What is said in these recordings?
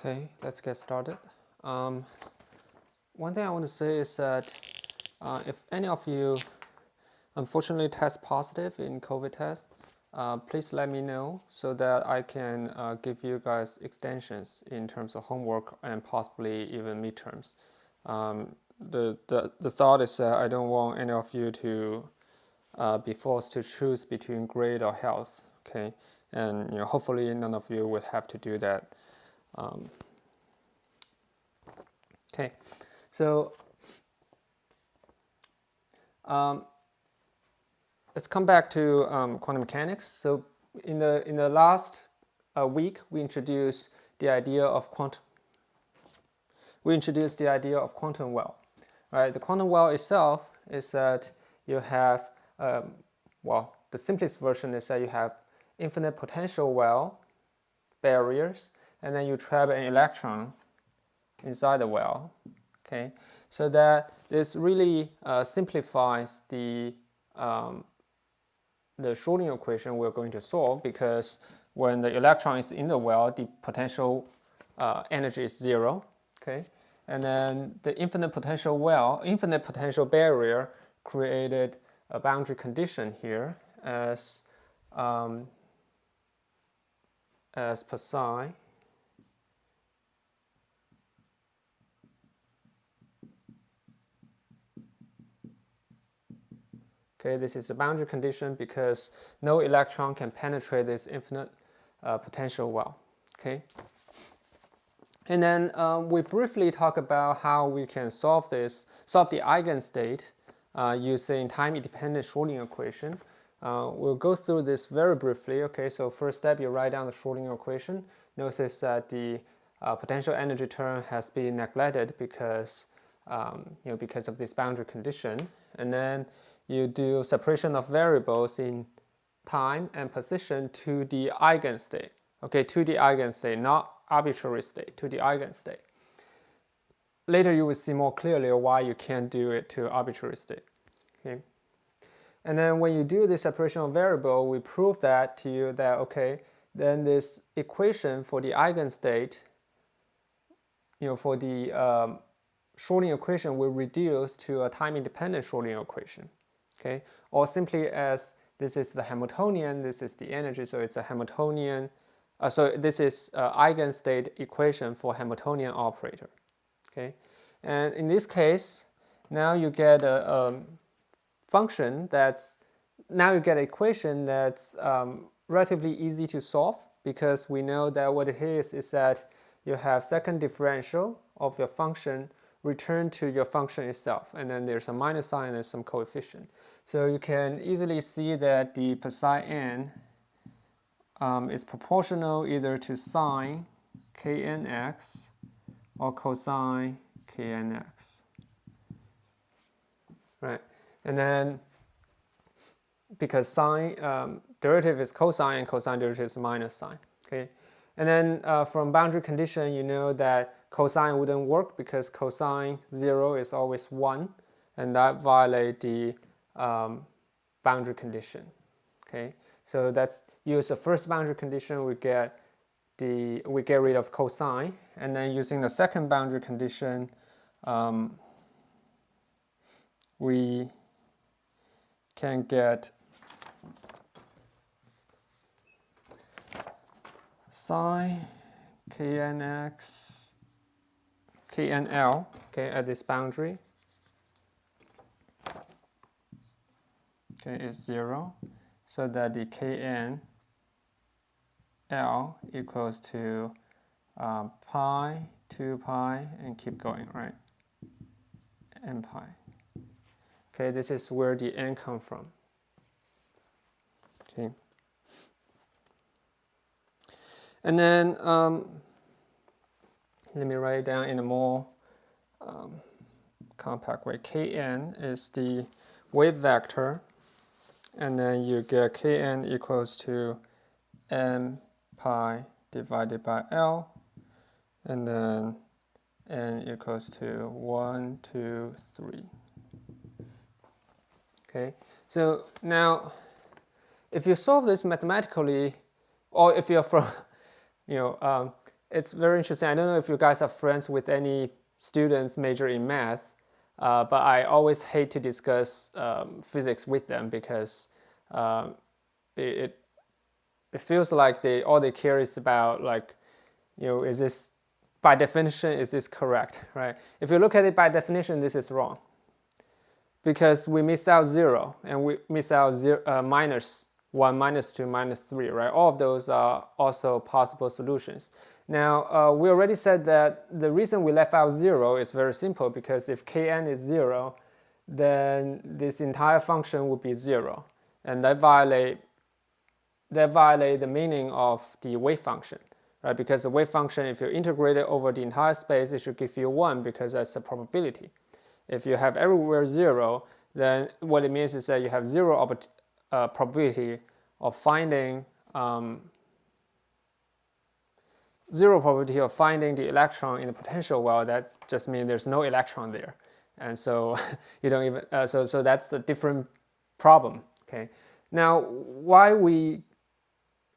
Okay, let's get started. One thing I want to say is that if any of you unfortunately test positive in COVID test, please let me know so that I can give you guys extensions in terms of homework and possibly even midterms. The thought is that I don't want any of you to be forced to choose between grade or health. Okay, and hopefully none of you would have to do that. Okay, so let's come back to quantum mechanics. So in the last week, we introduced the idea of quantum. We introduced the idea of quantum well. Right? The quantum well itself is that you have the simplest version is that you have infinite potential well barriers, and then you trap an electron inside the well. Okay, so that this really simplifies the Schrodinger equation we're going to solve, because when the electron is in the well, the potential energy is zero. Okay, and then the infinite potential barrier created a boundary condition here as per psi. Okay, this is a boundary condition because no electron can penetrate this infinite potential well. Okay, and then we briefly talk about how we can solve the eigenstate using time-independent Schrodinger equation. We'll go through this very briefly. Okay, so first step, you write down the Schrodinger equation. Notice that the potential energy term has been neglected because because of this boundary condition, and then you do separation of variables in time and position to the eigenstate. Okay, to the eigenstate, not arbitrary state, to the eigenstate. Later you will see more clearly why you can't do it to arbitrary state. Okay, and then when you do the separation of variable, we prove that to you that okay, then this equation for the eigenstate, for the Schrodinger equation will reduce to a time-independent Schrodinger equation. Okay, or simply as this is the Hamiltonian, this is the energy, so it's a Hamiltonian. So this is eigenstate equation for Hamiltonian operator. Okay, and in this case, now you get a function that's an equation that's relatively easy to solve, because we know that what it is that you have second differential of your function return to your function itself, and then there's a minus sign and there's some coefficient. So you can easily see that the psi n is proportional either to sine knx or cosine knx. Right, and then because sine derivative is cosine and cosine derivative is minus sine. Okay, and then from boundary condition, you know that cosine wouldn't work because cosine 0 is always 1, and that violates the boundary condition. Okay, so that's use the first boundary condition, we get rid of cosine, and then using the second boundary condition, we can get sine knx knl, okay, at this boundary, okay, is 0, so that the knl equals to pi, 2 pi, and keep going, right, n pi. Okay, this is where the n come from. Okay, and then let me write it down in a more compact way. Kn is the wave vector, and then you get Kn equals to m pi divided by L, and then n equals to 1, 2, 3. Okay, so now if you solve this mathematically, or if you're from, it's very interesting. I don't know if you guys are friends with any students major in math, but I always hate to discuss physics with them because it it feels like all they care is about, like, is this, by definition, is this correct, right? If you look at it by definition, this is wrong because we miss out 0 and we miss out minus 1, minus 2, minus 3, right? All of those are also possible solutions. Now, we already said that the reason we left out 0 is very simple, because if kn is 0, then this entire function would be 0, and that violate the meaning of the wave function, right? Because the wave function, if you integrate it over the entire space, it should give you 1, because that's a probability. If you have everywhere 0, then what it means is that you have 0 probability of finding 0 probability of finding the electron in the potential well. That just means there's no electron there, and so you don't even so that's a different problem. Okay, now why we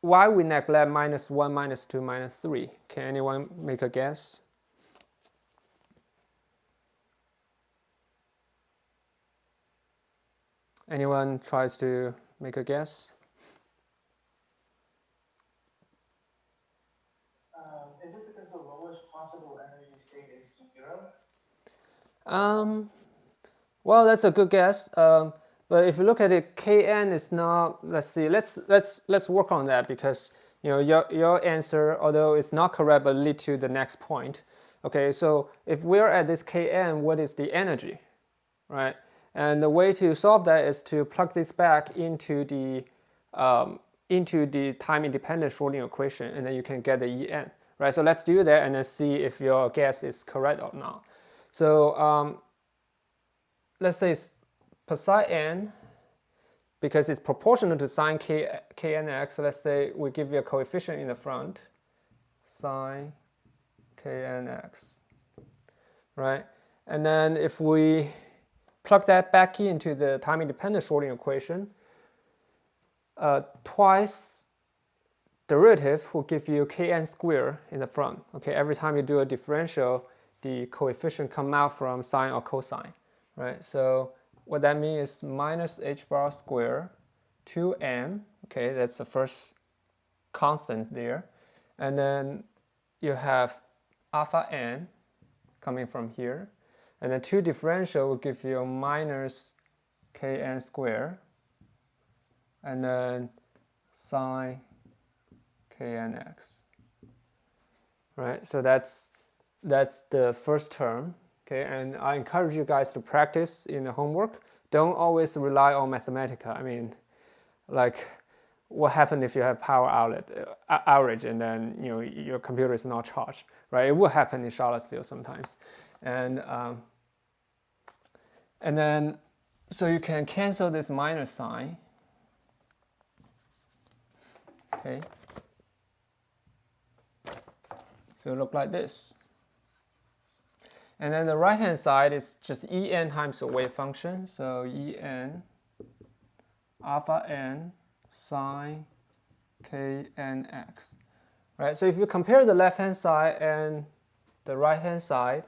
neglect minus 1, minus 2, minus 3? Can anyone make a guess? Anyone tries to make a guess? Is it because the lowest possible energy state is 0? Well, that's a good guess. But if you look at it, Kn is not. Let's see. Let's work on that, because your answer, although it's not correct, but lead to the next point. Okay, so if we're at this Kn, what is the energy, right? And the way to solve that is to plug this back into the time-independent Schrodinger equation, and then you can get the En, right? So let's do that and then see if your guess is correct or not. So let's say psi n, because it's proportional to sine knx. Let's say we give you a coefficient in the front, sine knx, right? And then if we plug that back into the time-independent Schrodinger equation, twice derivative will give you kn squared in the front. Okay, every time you do a differential, the coefficient come out from sine or cosine, right? So what that means is minus h bar squared 2m. Okay, that's the first constant there, and then you have alpha n coming from here, and then 2 differential will give you minus kn squared, and then sine knx, right? So that's the first term. Okay, and I encourage you guys to practice in the homework. Don't always rely on Mathematica. I mean, like, what happens if you have power outage and then your computer is not charged, right? It will happen in Charlottesville sometimes, and then so you can cancel this minus sign. Okay, so it look like this. And then the right hand side is just En times the wave function. So En alpha n sine knx. Right? So if you compare the left hand side and the right hand side,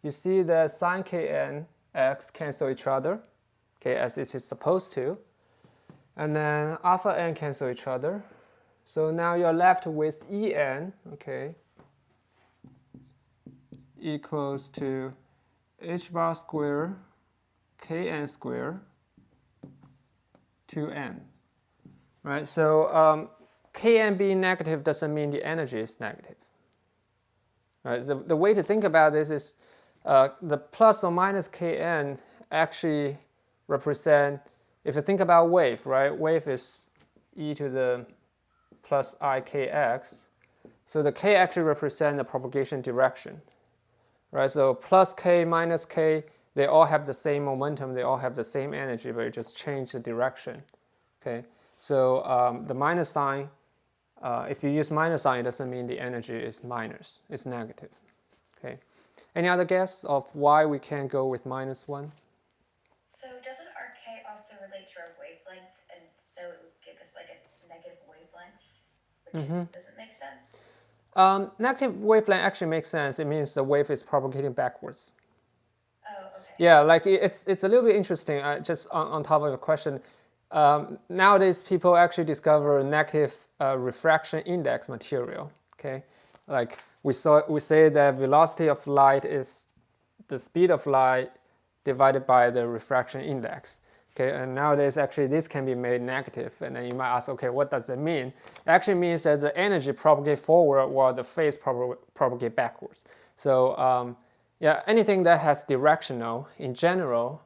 you see that sine knx cancel each other, okay, as it is supposed to. And then alpha n cancel each other. So now you're left with En, okay, equals to h bar squared kn squared 2n, right? So kn being negative doesn't mean the energy is negative, right? The way to think about this is the plus or minus kn actually represent, if you think about wave, right? Wave is e to the plus ikx. So the k actually represent the propagation direction. Right, so plus k, minus k, they all have the same momentum, they all have the same energy, but you just change the direction. Okay, so the minus sign, if you use minus sign, it doesn't mean the energy is minus, it's negative. Okay, any other guess of why we can't go with minus 1? So doesn't our k also relate to our wavelength, and so it would give us like a negative wavelength, which doesn't make sense? Negative wavelength actually makes sense. It means the wave is propagating backwards. Oh, okay. Yeah, like it's a little bit interesting. Just on top of the question, nowadays people actually discover negative refraction index material. Okay, like we say that velocity of light is the speed of light divided by the refraction index. Okay, and nowadays actually this can be made negative, and then you might ask, okay, what does it mean? It actually means that the energy propagates forward while the phase propagates backwards. So yeah, anything that has directional in general,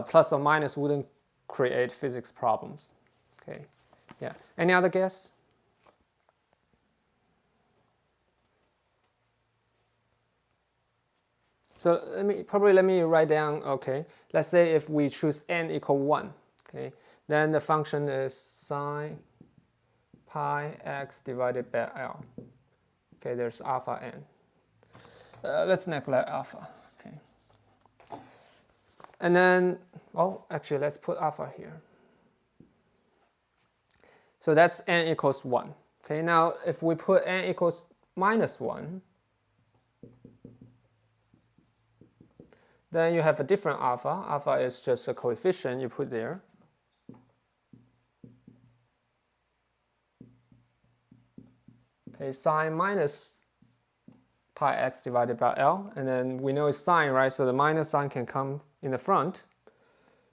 plus or minus wouldn't create physics problems. Okay, yeah. Any other guess? So let me write down. Okay, let's say if we choose n equal 1. Okay, then the function is sine pi x divided by L. Okay, there's alpha n. Let's neglect alpha. Okay, and then actually let's put alpha here. So that's n equals 1. Okay, now if we put n equals minus 1, then you have a different alpha. Alpha is just a coefficient you put there. Okay, sine minus pi x divided by L, and then we know it's sine, right? So the minus sign can come in the front,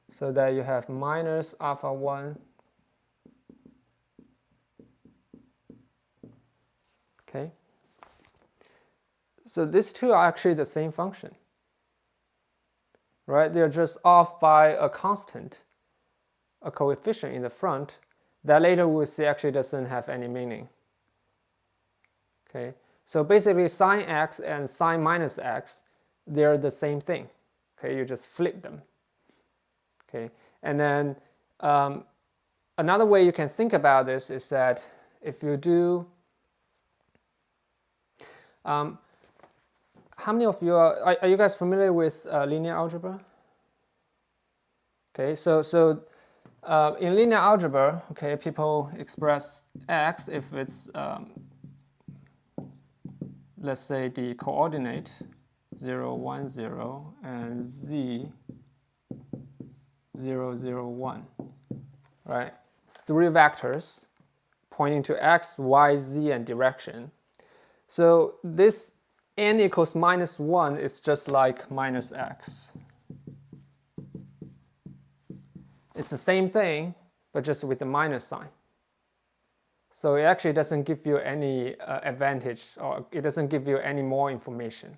so that you have minus alpha 1. Okay. So these two are actually the same function, right? They're just off by a constant, a coefficient in the front that later we'll see actually doesn't have any meaning. Okay, so basically sine x and sine minus x, they're the same thing. Okay, you just flip them. Okay, and then another way you can think about this is that if you do, how many of you are you guys familiar with linear algebra? Okay, so in linear algebra, okay, people express x if it's let's say the coordinate 0, 1, 0 and z 0, 0, 1, right? 3 vectors pointing to x, y, z, and direction. So this n equals minus 1 is just like minus x. It's the same thing, but just with the minus sign. So it actually doesn't give you any advantage, or it doesn't give you any more information,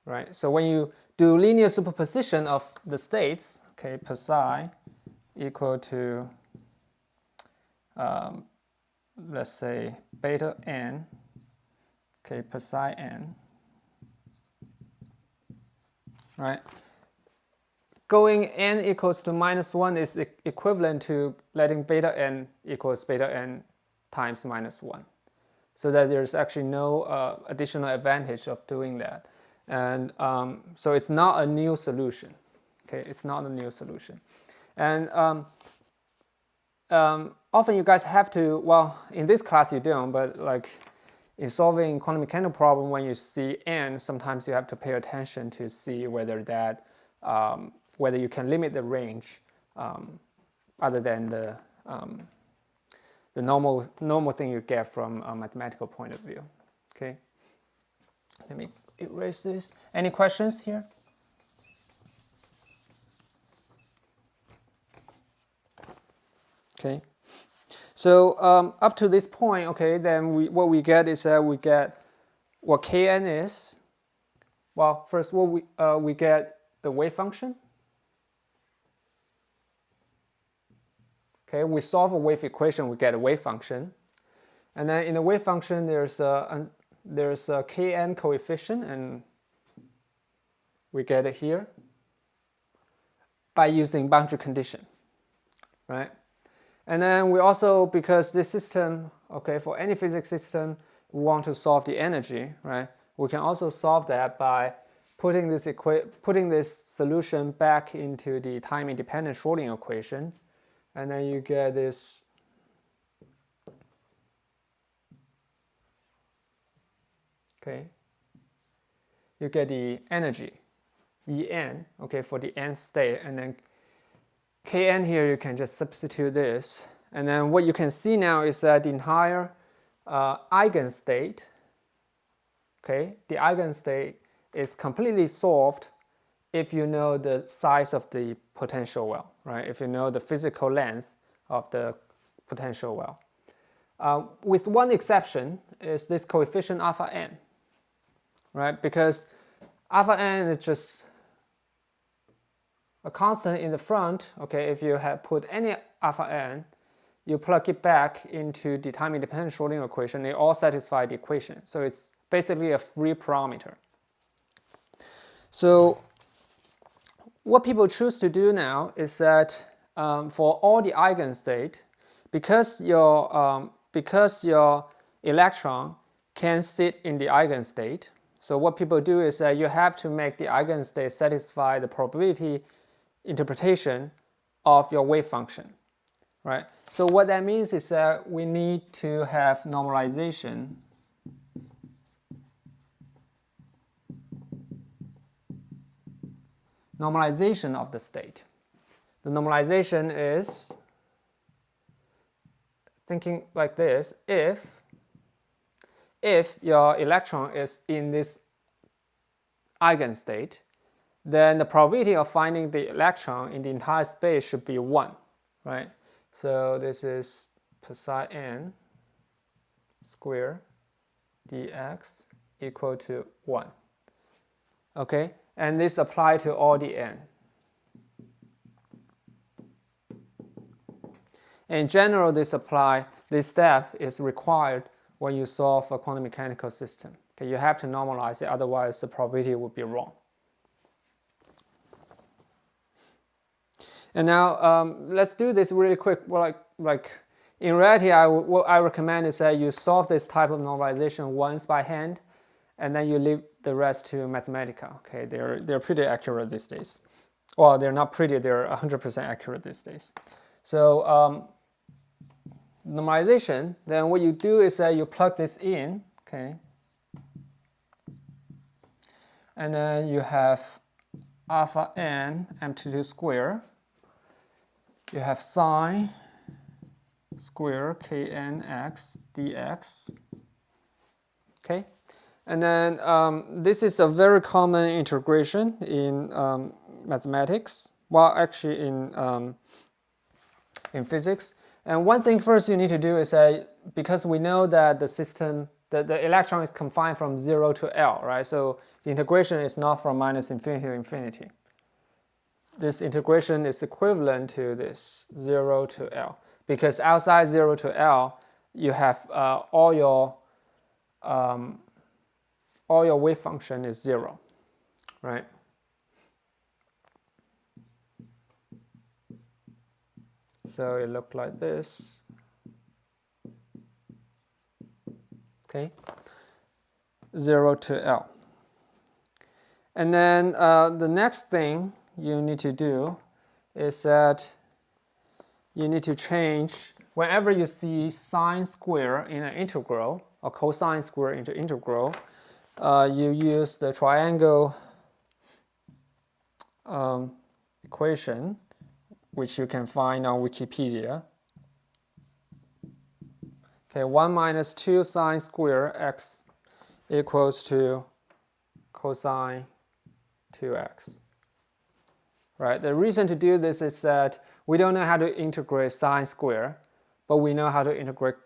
right? So when you do linear superposition of the states, okay, per psi equal to, let's say, beta n, okay, per psi n, right? Going n equals to minus 1 is equivalent to letting beta n equals beta n times minus 1. So that there's actually no additional advantage of doing that. And so it's not a new solution. Okay, it's not a new solution. And often you guys have to, well, in this class you don't, but like in solving quantum mechanical problem, when you see n, sometimes you have to pay attention to see whether that whether you can limit the range other than the normal thing you get from a mathematical point of view. Okay, let me erase this. Any questions here? Okay, so up to this point, okay, then what we get is that we get what Kn is. Well, first of all, we get the wave function. Okay, we solve a wave equation, we get a wave function, and then in the wave function there's a Kn coefficient, and we get it here by using boundary condition, right? And then we also, because this system, okay, for any physics system, we want to solve the energy, right? We can also solve that by putting this solution back into the time-independent Schrodinger equation, and then you get this okay, you get the energy, En, okay, for the n state, and then Kn here, you can just substitute this. And then what you can see now is that the entire eigenstate, okay, the eigenstate is completely solved if you know the size of the potential well, right? If you know the physical length of the potential well. With one exception is this coefficient alpha n, right? Because alpha n is just a constant in the front, okay? If you have put any alpha n, you plug it back into the time-independent Schrodinger equation, they all satisfy the equation. So it's basically a free parameter. So what people choose to do now is that for all the eigenstate, because your electron can sit in the eigenstate, so what people do is that you have to make the eigenstate satisfy the probability interpretation of your wave function, right? So what that means is that we need to have normalization of the state. The normalization is thinking like this: if your electron is in this eigenstate, then the probability of finding the electron in the entire space should be 1, right? So this is psi n square dx equal to 1. Okay, and this applies to all the n. In general, this step is required when you solve a quantum mechanical system. Okay, you have to normalize it, otherwise the probability would be wrong. And now let's do this really quick. Well, like in reality, what I recommend is that you solve this type of normalization once by hand, and then you leave the rest to Mathematica. Okay, they're pretty accurate these days. Well, they're not pretty; they're 100% accurate these days. So normalization. Then what you do is that you plug this in. Okay, and then you have alpha n amplitude square. You have sine square knx dx. Okay, and then this is a very common integration in mathematics. Well, actually in physics. And one thing first you need to do is that because we know that the system, the electron is confined from 0 to L, right? So the integration is not from minus infinity to infinity. This integration is equivalent to this 0 to L, because outside 0 to L, you have all your wave function is 0, right? So it looked like this. Okay, 0 to L. And then the next thing you need to do is that you need to change, whenever you see sine square in an integral or cosine square into integral, you use the triangle equation, which you can find on Wikipedia. Okay, 1 minus 2 sine square x equals to cosine 2x. Right? The reason to do this is that we don't know how to integrate sine square, but we know how to integrate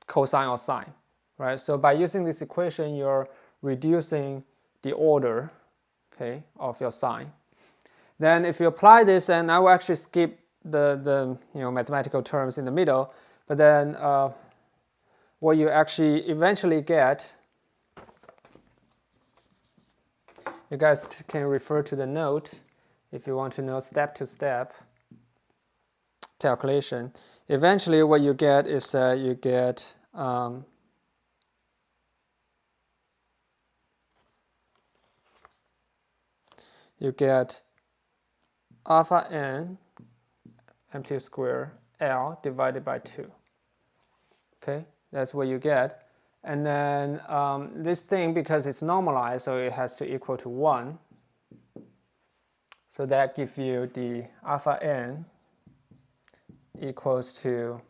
cosine or sine. Right? So by using this equation, you're reducing the order, okay, of your sine. Then if you apply this, and I will actually skip the mathematical terms in the middle, but then what you actually eventually get, you guys can refer to the note if you want to know step-to-step calculation. Eventually what you get is you get alpha n amplitude square L divided by 2. Okay, that's what you get. And then this thing, because it's normalized, so it has to equal to 1. So that gives you the alpha n equals to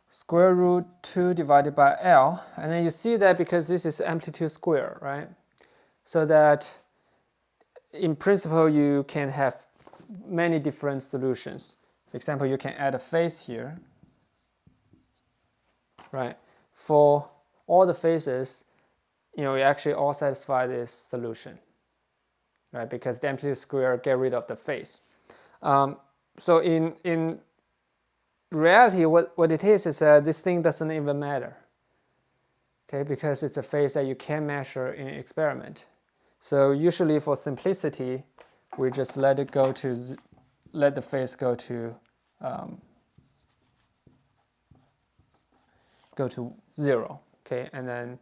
square root 2 divided by L. And then you see that because this is amplitude square, right? So that in principle you can have many different solutions. For example, you can add a phase here, right? For all the phases, you actually all satisfy this solution, right? Because the amplitude square get rid of the phase. So in reality, what it is that this thing doesn't even matter, okay? Because it's a phase that you can measure in experiment. So usually for simplicity, we just let the phase go to 0, okay? And then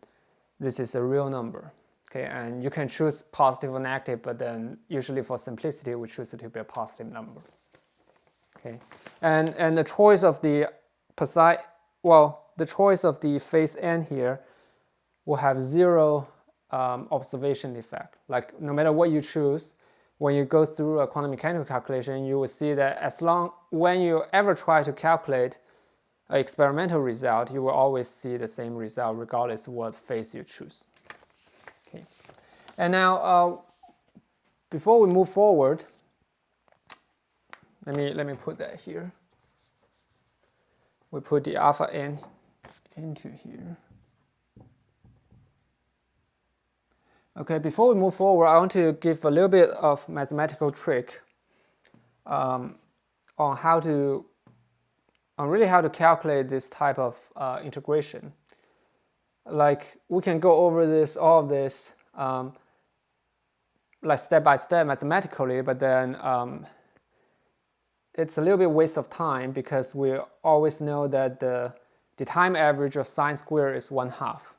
this is a real number, okay? And you can choose positive or negative, but then usually for simplicity, we choose it to be a positive number, okay? And the choice of the choice of the phase n here will have 0 observation effect. Like no matter what you choose, when you go through a quantum mechanical calculation, you will see that when you ever try to calculate an experimental result, you will always see the same result regardless of what phase you choose. Okay. And now, before we move forward, let me put that here. We put the alpha n into here. Okay, before we move forward, I want to give a little bit of mathematical trick on how to calculate this type of integration. Like we can go over all of this like step by step mathematically, but then it's a little bit waste of time because we always know that the time average of sine square is 1/2.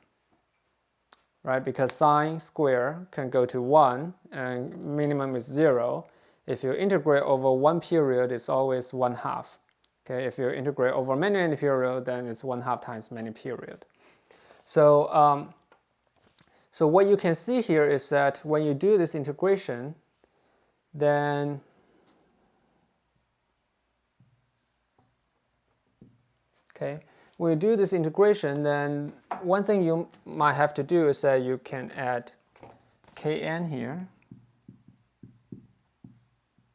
Right, because sine square can go to 1 and minimum is 0. If you integrate over one period, it's always 1/2. Okay, if you integrate over many period, then it's 1/2 times many period. So, so what you can see here is that when you do this integration, then when you do this integration, then one thing you might have to do is that you can add kn here,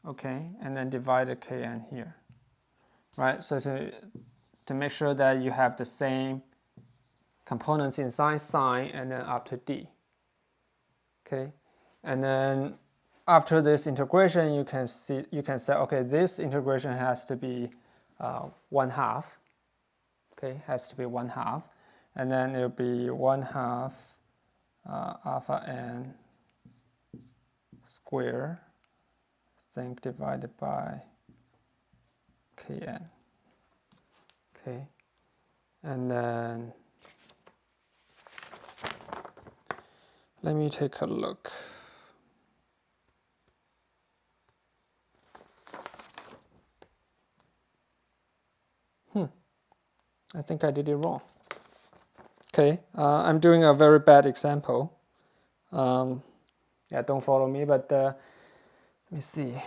okay, and then divide the kn here, right? So to make sure that you have the same components inside sine and then after d, okay, and then after this integration, you can say, okay, this integration has to be 1/2. Okay, has to be 1/2, and then it'll be 1/2 alpha n square, I think, divided by kn. Okay, and then let me take a look. I think I did it wrong. Okay, I'm doing a very bad example. Yeah, don't follow me, but let me see.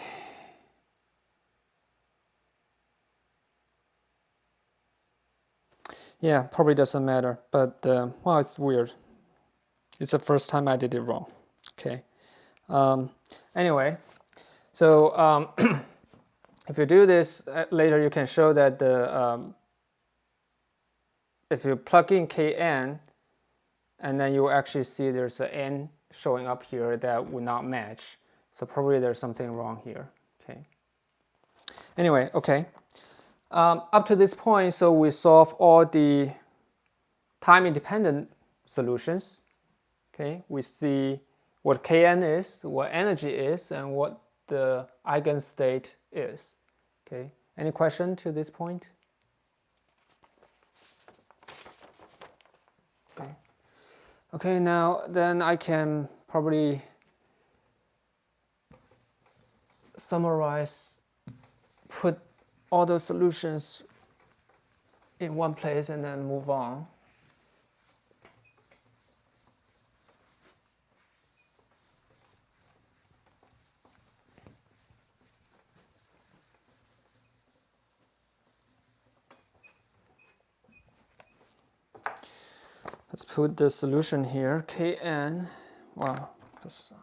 Yeah, probably doesn't matter, but well, it's weird. It's the first time I did it wrong. Okay. Anyway, so if you do this later, you can show that if you plug in kn, and then you will actually see there's an n showing up here that would not match. So probably there's something wrong here. Okay. Anyway, okay. Up to this point, so we solve all the time-independent solutions. Okay, we see what kn is, what energy is, and what the eigenstate is. Okay, any question to this point? Okay. Okay, now then I can probably summarize, put all those solutions in one place and then move on. Let's put the solution here, Kn, well, psi.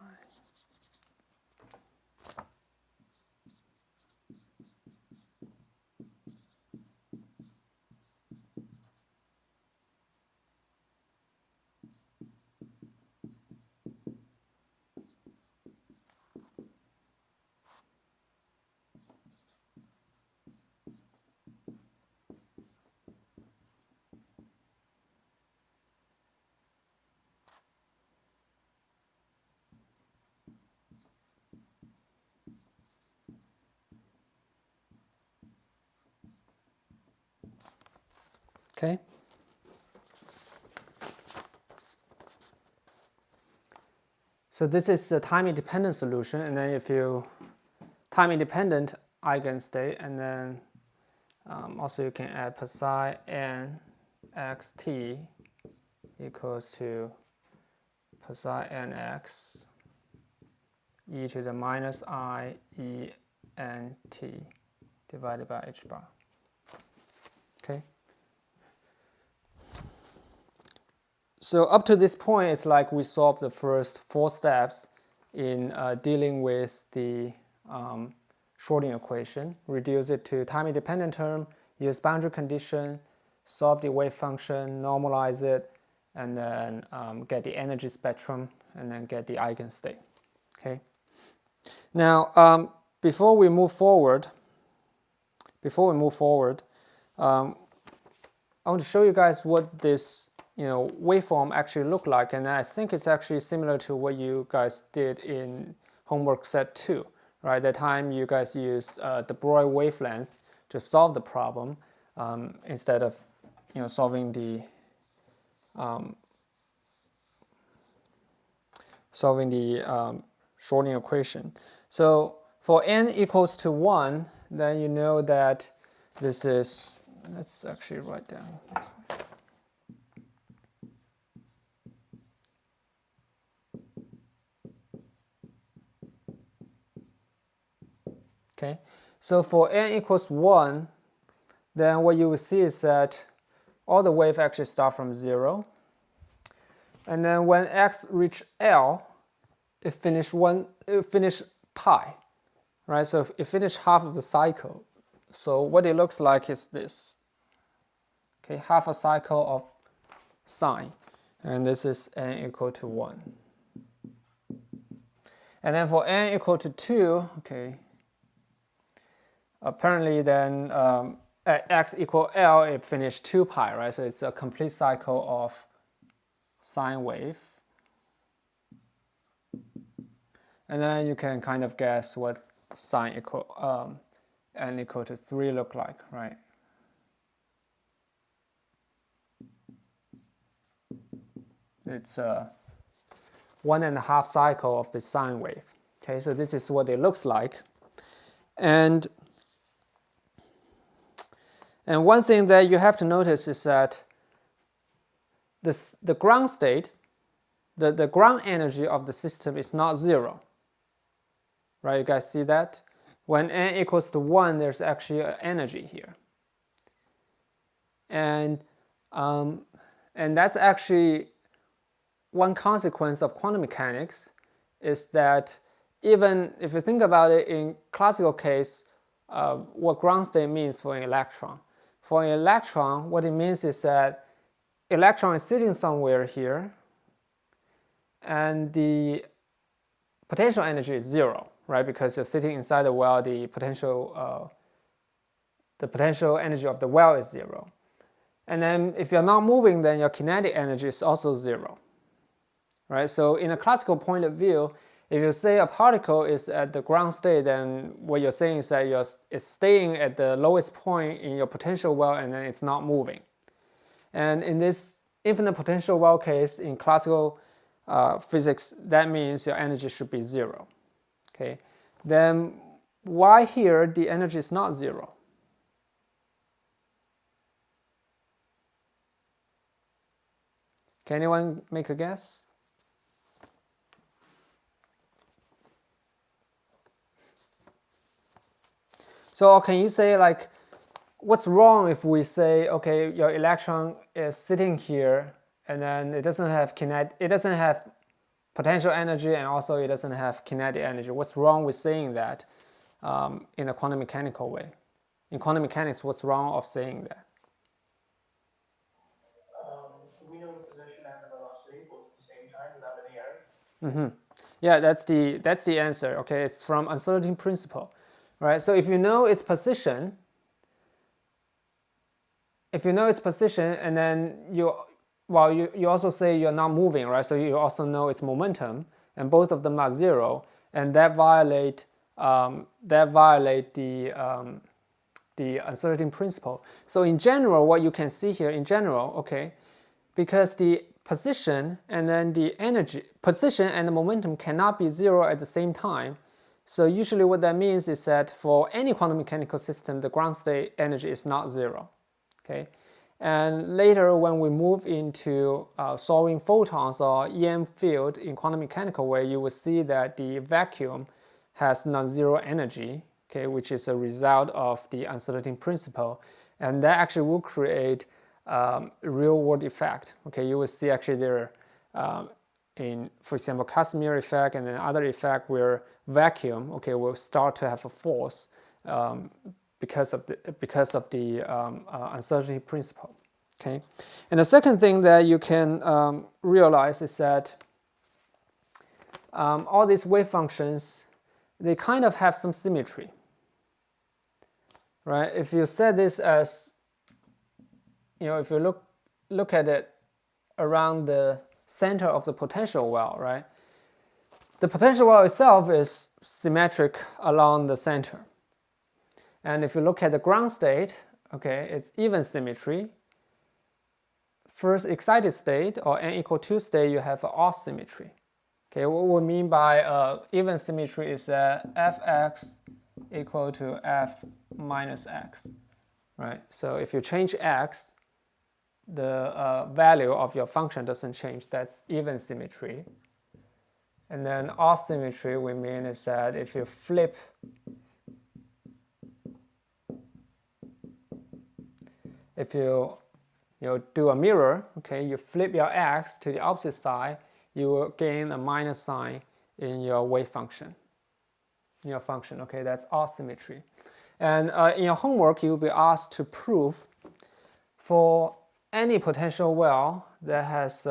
Okay. So this is the time-independent solution, and then if you time-independent eigenstate, and then also you can add psi n xt equals to psi nx e to the minus I e n t divided by h bar. Okay. So up to this point, it's like we solved the first 4 steps in dealing with the Schrodinger equation. Reduce it to time-independent term, use boundary condition, solve the wave function, normalize it, and then get the energy spectrum, and then get the eigenstate. Okay. Now, before we move forward, I want to show you guys what this waveform actually look like, and I think it's actually similar to what you guys did in homework set 2, right? That time you guys used the Broglie wavelength to solve the problem instead of solving the Schrodinger equation. So for n equals to 1, then you know that this is, let's actually write down. Okay, so for n equals 1, then what you will see is that all the waves actually start from 0. And then when x reach L, it finish pi, right? So it finished half of the cycle. So what it looks like is this. Okay, half a cycle of sine. And this is n equal to 1. And then for n equal to 2, okay, apparently then at x equal L, it finished 2 pi, right? So it's a complete cycle of sine wave. And then you can kind of guess what sine equal n equal to 3 look like, right? It's a 1.5 cycle of the sine wave. Okay, so this is what it looks like. And one thing that you have to notice is that the ground state, the ground energy of the system is not 0. Right, you guys see that? When n equals to 1, there's actually an energy here. And that's actually one consequence of quantum mechanics, is that even if you think about it in classical case, what ground state means for an electron. For an electron, what it means is that electron is sitting somewhere here, and the potential energy is 0, right? Because you're sitting inside the well, the potential energy of the well is 0. And then if you're not moving, then your kinetic energy is also 0, right? So in a classical point of view, if you say a particle is at the ground state, then what you're saying is that it's staying at the lowest point in your potential well, and then it's not moving. And in this infinite potential well case, in classical physics, that means your energy should be 0. Okay, then why here the energy is not 0? Can anyone make a guess? So can you say, like, what's wrong if we say, okay, your electron is sitting here and then it doesn't have potential energy, and also it doesn't have kinetic energy. What's wrong with saying that in a quantum mechanical way? In quantum mechanics, what's wrong of saying that? We know the position and the velocity both at the same time without any error. Yeah, that's the answer. Okay, it's from uncertainty principle, right? So if you know its position, and then you also say you're not moving, right? So you also know its momentum, and both of them are zero, and that violate the uncertainty principle. So in general, what you can see here in general, okay, because the position and then the position and the momentum cannot be zero at the same time. So usually what that means is that for any quantum mechanical system, the ground state energy is not zero. Okay, and later when we move into solving photons or EM field in quantum mechanical way, you will see that the vacuum has non-zero energy, okay, which is a result of the uncertainty principle, and that actually will create real world effect. Okay, you will see actually there in, for example, Casimir effect and then other effect where vacuum, okay, will start to have a force because of the uncertainty principle. Okay, and the second thing that you can realize is that all these wave functions, they kind of have some symmetry, right? If you set this as, if you look at it around the center of the potential well, right? The potential well itself is symmetric along the center. And if you look at the ground state, okay, it's even symmetry. First excited state or n equal 2 state, you have off symmetry. Okay, what we mean by even symmetry is that fx equal to f minus x, right? So if you change x, the value of your function doesn't change. That's even symmetry. And then off symmetry, we mean is that if you flip do a mirror, okay, you flip your x to the opposite side, you will gain a minus sign in your wave function. Okay, that's off symmetry. And in your homework, you'll be asked to prove for any potential well that has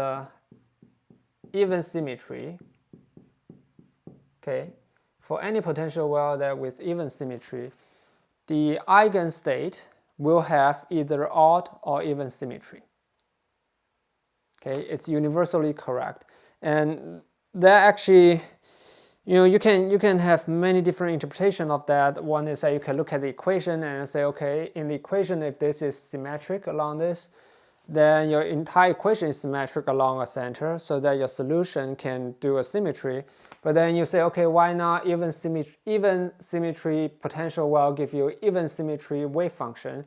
even symmetry, okay, for any potential well that with even symmetry, the eigenstate will have either odd or even symmetry. Okay, it's universally correct. And that actually, you can have many different interpretations of that. One is that you can look at the equation and say, okay, in the equation, if this is symmetric along this, then your entire equation is symmetric along a center, so that your solution can do a symmetry. But then you say, okay, why not even symmetry potential well give you even symmetry wave function?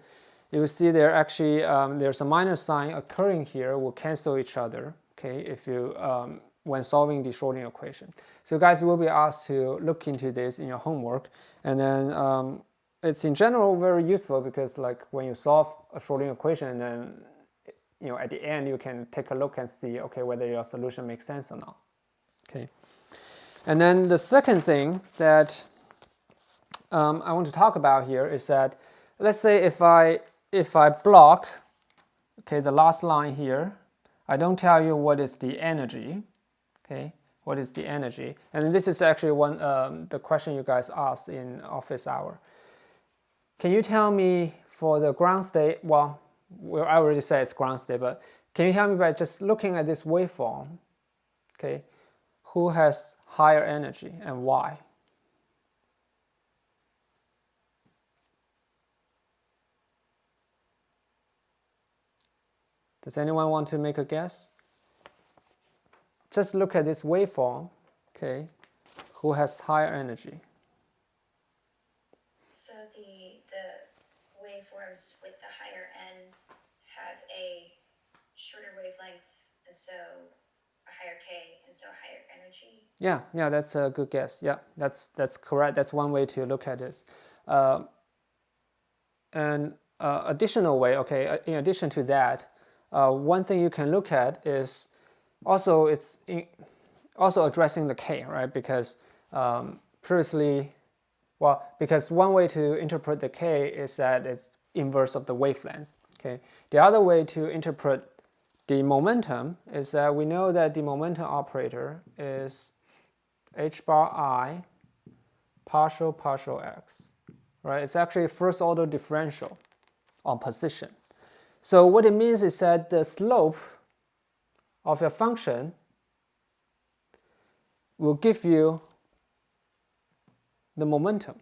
You will see there actually there's a minus sign occurring here, will cancel each other, okay, if you when solving the Schrodinger equation. So you guys will be asked to look into this in your homework, and then it's in general very useful because like when you solve a Schrodinger equation, and then at the end you can take a look and see, okay, whether your solution makes sense or not. Okay, and then the second thing that I want to talk about here is that, let's say if I block, okay, the last line here, I don't tell you what is the energy, okay, what is the energy, and this is actually one the question you guys asked in office hour. Can you tell me for the ground state? Well, I already said it's ground state, but can you tell me by just looking at this waveform, okay, who has higher energy and why? Does anyone want to make a guess? Just look at this waveform, okay, who has higher energy? So the waveforms with the higher n have a shorter wavelength, and so a higher k, and so higher energy. Yeah, that's a good guess. Yeah, that's correct. That's one way to look at this. And additional way, okay, in addition to that, one thing you can look at is also also addressing the k, right? Because previously, well, because one way to interpret the k is that it's inverse of the wavelength. Okay. The other way to interpret the momentum is that we know that the momentum operator is h bar I partial x, right? It's actually first order differential on position. So what it means is that the slope of your function will give you the momentum,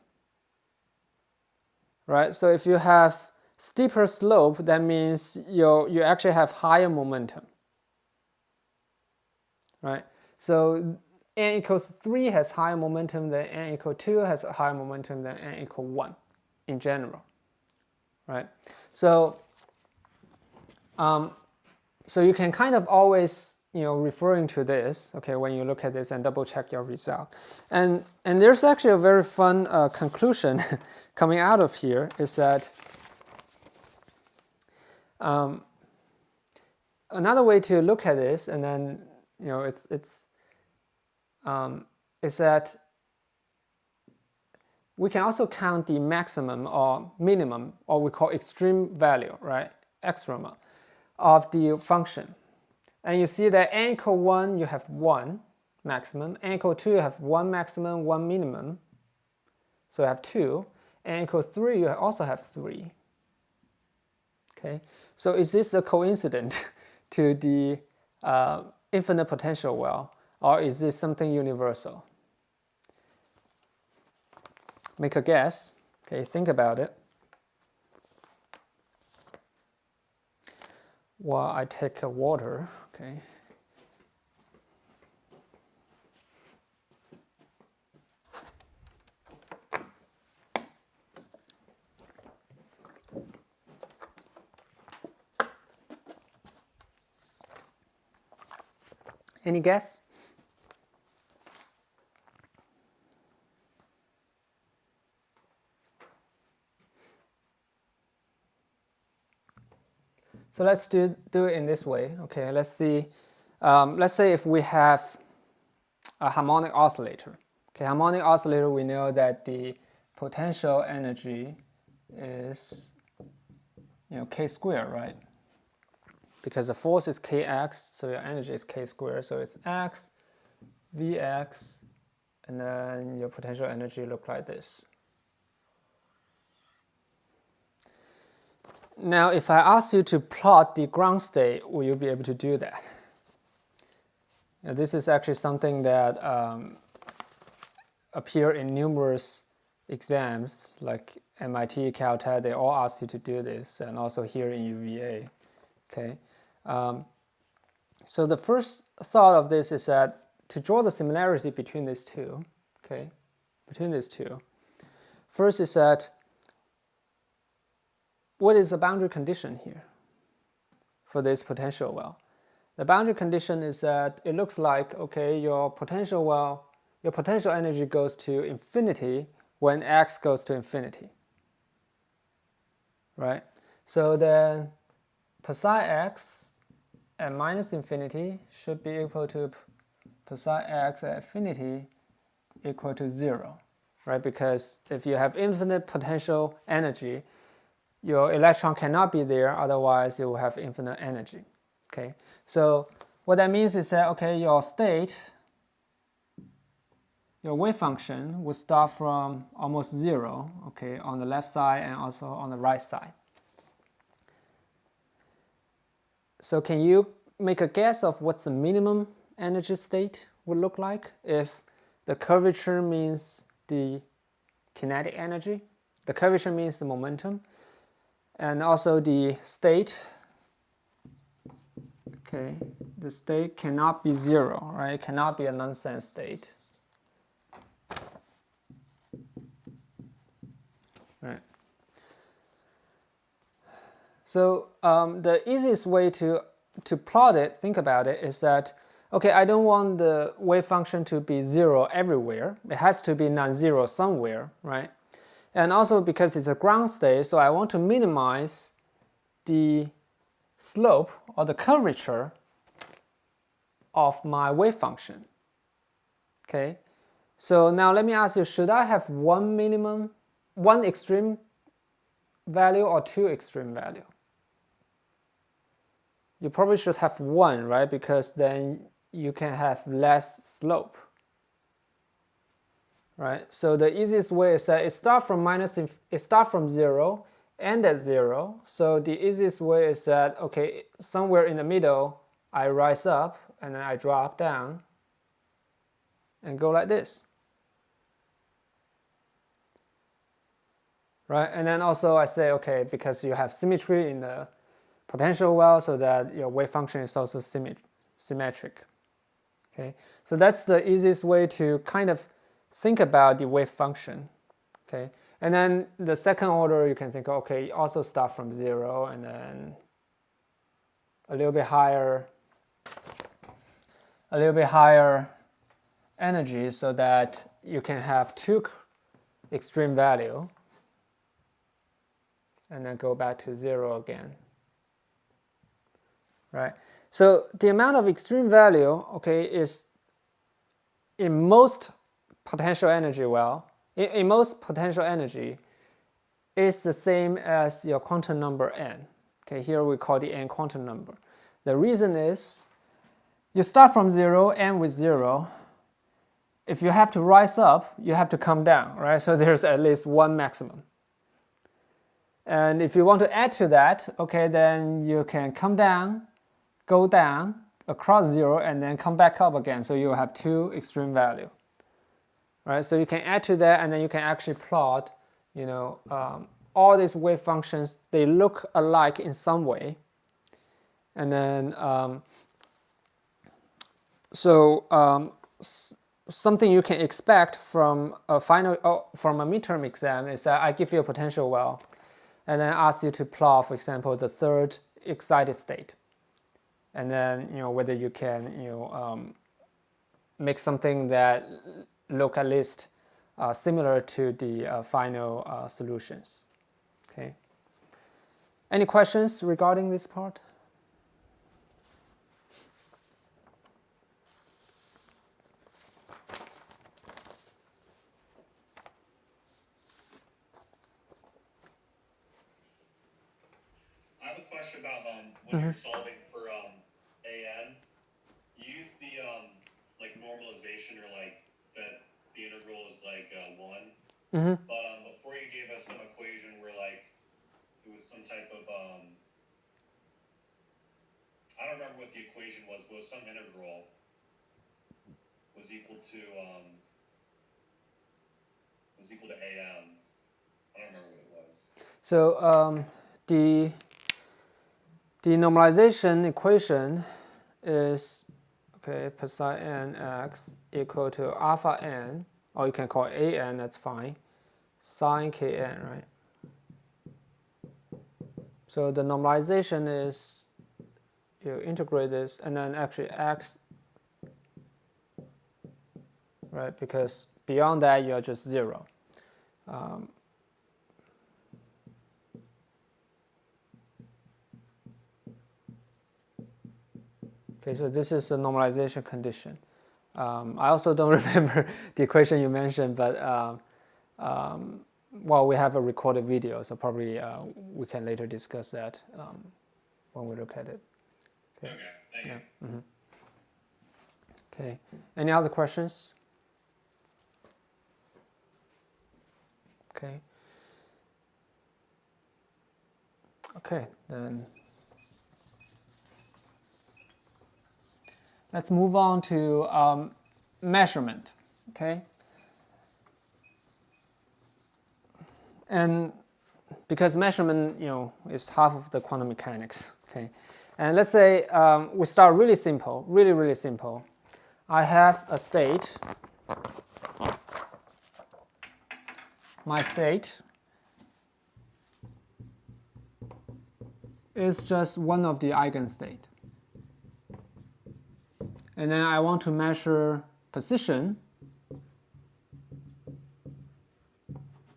right? So if you have steeper slope, that means you actually have higher momentum, right? So n equals 3 has higher momentum than n equal 2 has a higher momentum than n equal 1 in general, right? So so you can kind of always, referring to this, okay, when you look at this and double check your result. And there's actually a very fun conclusion coming out of here is that another way to look at this, and then, is that we can also count the maximum or minimum, or we call extreme value, right, extrema, of the function. And you see that n equal 1, you have 1 maximum. N equal 2, you have 1 maximum, 1 minimum. So you have 2. N equal 3, you also have 3. Okay. So is this a coincidence to the infinite potential well, or is this something universal? Make a guess. Okay, think about it. While I take a water, okay. Any guess? So let's do it in this way. Okay, let's see. Let's say if we have a harmonic oscillator. Okay, harmonic oscillator, we know that the potential energy is k squared, right? Because the force is kx, so your energy is k squared. So it's x, vx, and then your potential energy look like this. Now, if I ask you to plot the ground state, will you be able to do that? Now, this is actually something that appear in numerous exams, like MIT, Caltech. They all ask you to do this, and also here in UVA. Okay. So the first thought of this is that to draw the similarity between these two, okay, first is that what is the boundary condition here for this potential well? The boundary condition is that it looks like, okay, your potential energy goes to infinity when x goes to infinity, right? So then psi x at minus infinity should be equal to psi x at infinity equal to 0, right? Because if you have infinite potential energy, your electron cannot be there, otherwise you will have infinite energy. Okay, so what that means is that, okay, your state, your wave function will start from almost 0, okay, on the left side and also on the right side. So can you make a guess of what's the minimum energy state would look like if the curvature means the kinetic energy, the curvature means the momentum, and also the state, okay, the state cannot be 0, right? It cannot be a nonsense state. Right. So the easiest way to plot it, think about it, is that, okay, I don't want the wave function to be 0 everywhere. It has to be non-zero somewhere, right? And also because it's a ground state, so I want to minimize the slope or the curvature of my wave function. Okay, so now let me ask you, should I have one extreme value or two extreme value? You probably should have one, right? Because then you can have less slope, right? So the easiest way is that it starts from 0, end at 0. So the easiest way is that, okay, somewhere in the middle, I rise up and then I drop down and go like this, right? And then also I say, okay, because you have symmetry in the potential well, so that your wave function is also symmetric. Okay, so that's the easiest way to kind of think about the wave function. Okay, and then the second order you can think, okay, you also start from 0 and then a little bit higher energy, so that you can have two extreme value and then go back to 0 again, right? So the amount of extreme value, okay, is in most potential energy in most potential energy is the same as your quantum number n. Okay, here we call the n quantum number. The reason is you start from 0, end with 0. If you have to rise up, you have to come down, right? So there's at least one maximum. And if you want to add to that, okay, then you can come down, go down across 0, and then come back up again. So you have two extreme value, right? So you can add to that, and then you can actually plot, all these wave functions. They look alike in some way, and then something you can expect from a midterm exam is that I give you a potential well, and then ask you to plot, for example, the third excited state, and then whether you can make something that look at least similar to the final solutions. Okay. Any questions regarding this part? I have a question about when you're solving for AN, you use the like normalization, or like that the integral is like 1. But before you gave us some equation where like it was some type of I don't remember what the equation was, but it was some integral was equal to AM. I don't remember what it was. So the normalization equation is, okay, psi n x equal to alpha n, or you can call it an, that's fine, sine kn, right? So the normalization is, you integrate this, and then actually x, right? Because beyond that, you're just 0. Okay, so this is a normalization condition. I also don't remember the equation you mentioned, but well, we have a recorded video, so probably we can later discuss that when we look at it. Okay, thank you. Mm-hmm. Okay, any other questions? Okay. Okay, then let's move on to measurement. Okay. And because measurement, is half of the quantum mechanics. Okay. And let's say we start really simple, really simple. I have a state. My state is just one of the eigenstate. And then I want to measure position,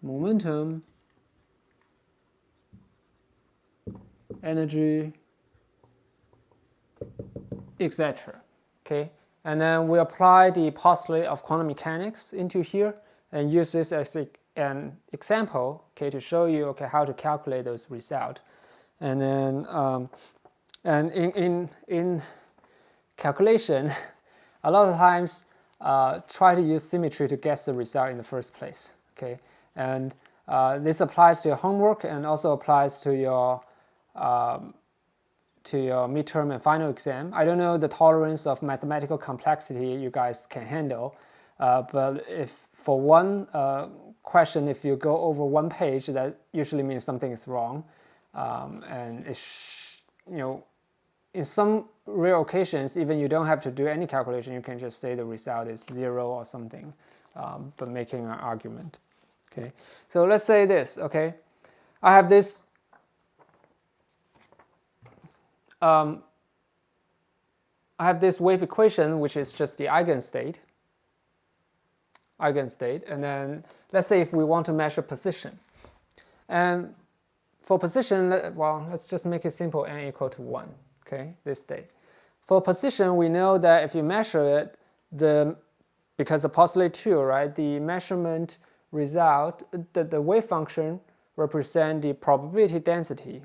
momentum, energy, etc. Okay, and then we apply the postulate of quantum mechanics into here and use this as an example, okay, to show you, okay, how to calculate those results. And then and in calculation, a lot of times try to use symmetry to guess the result in the first place. Okay, and this applies to your homework and also applies to your midterm and final exam. I don't know the tolerance of mathematical complexity you guys can handle, but if for one question, if you go over one page, that usually means something is wrong, and in some rare occasions, even you don't have to do any calculation, you can just say the result is 0 or something, but making an argument. Okay, so let's say this. Okay, I have this. I have this wave equation, which is just the eigenstate, and then let's say if we want to measure position. And for position, well, let's just make it simple, n equal to 1, okay, this state. For position, we know that if you measure it, because of postulate 2, right, the measurement result, the wave function represents the probability density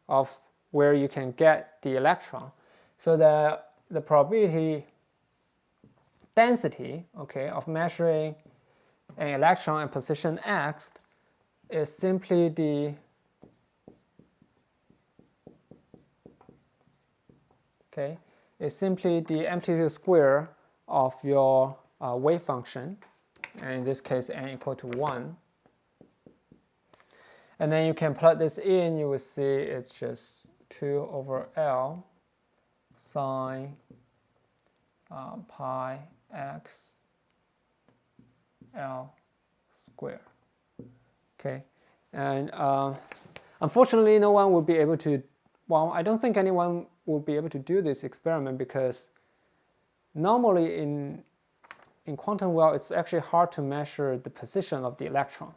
of where you can get the electron. So the probability density, okay, of measuring an electron at position x is simply the amplitude square of your wave function, and in this case n equal to 1. And then you can plug this in, you will see it's just 2 over L sine pi x L square. Okay, and unfortunately no one will be able to, well, I don't think anyone will be able to do this experiment, because normally in quantum well it's actually hard to measure the position of the electron.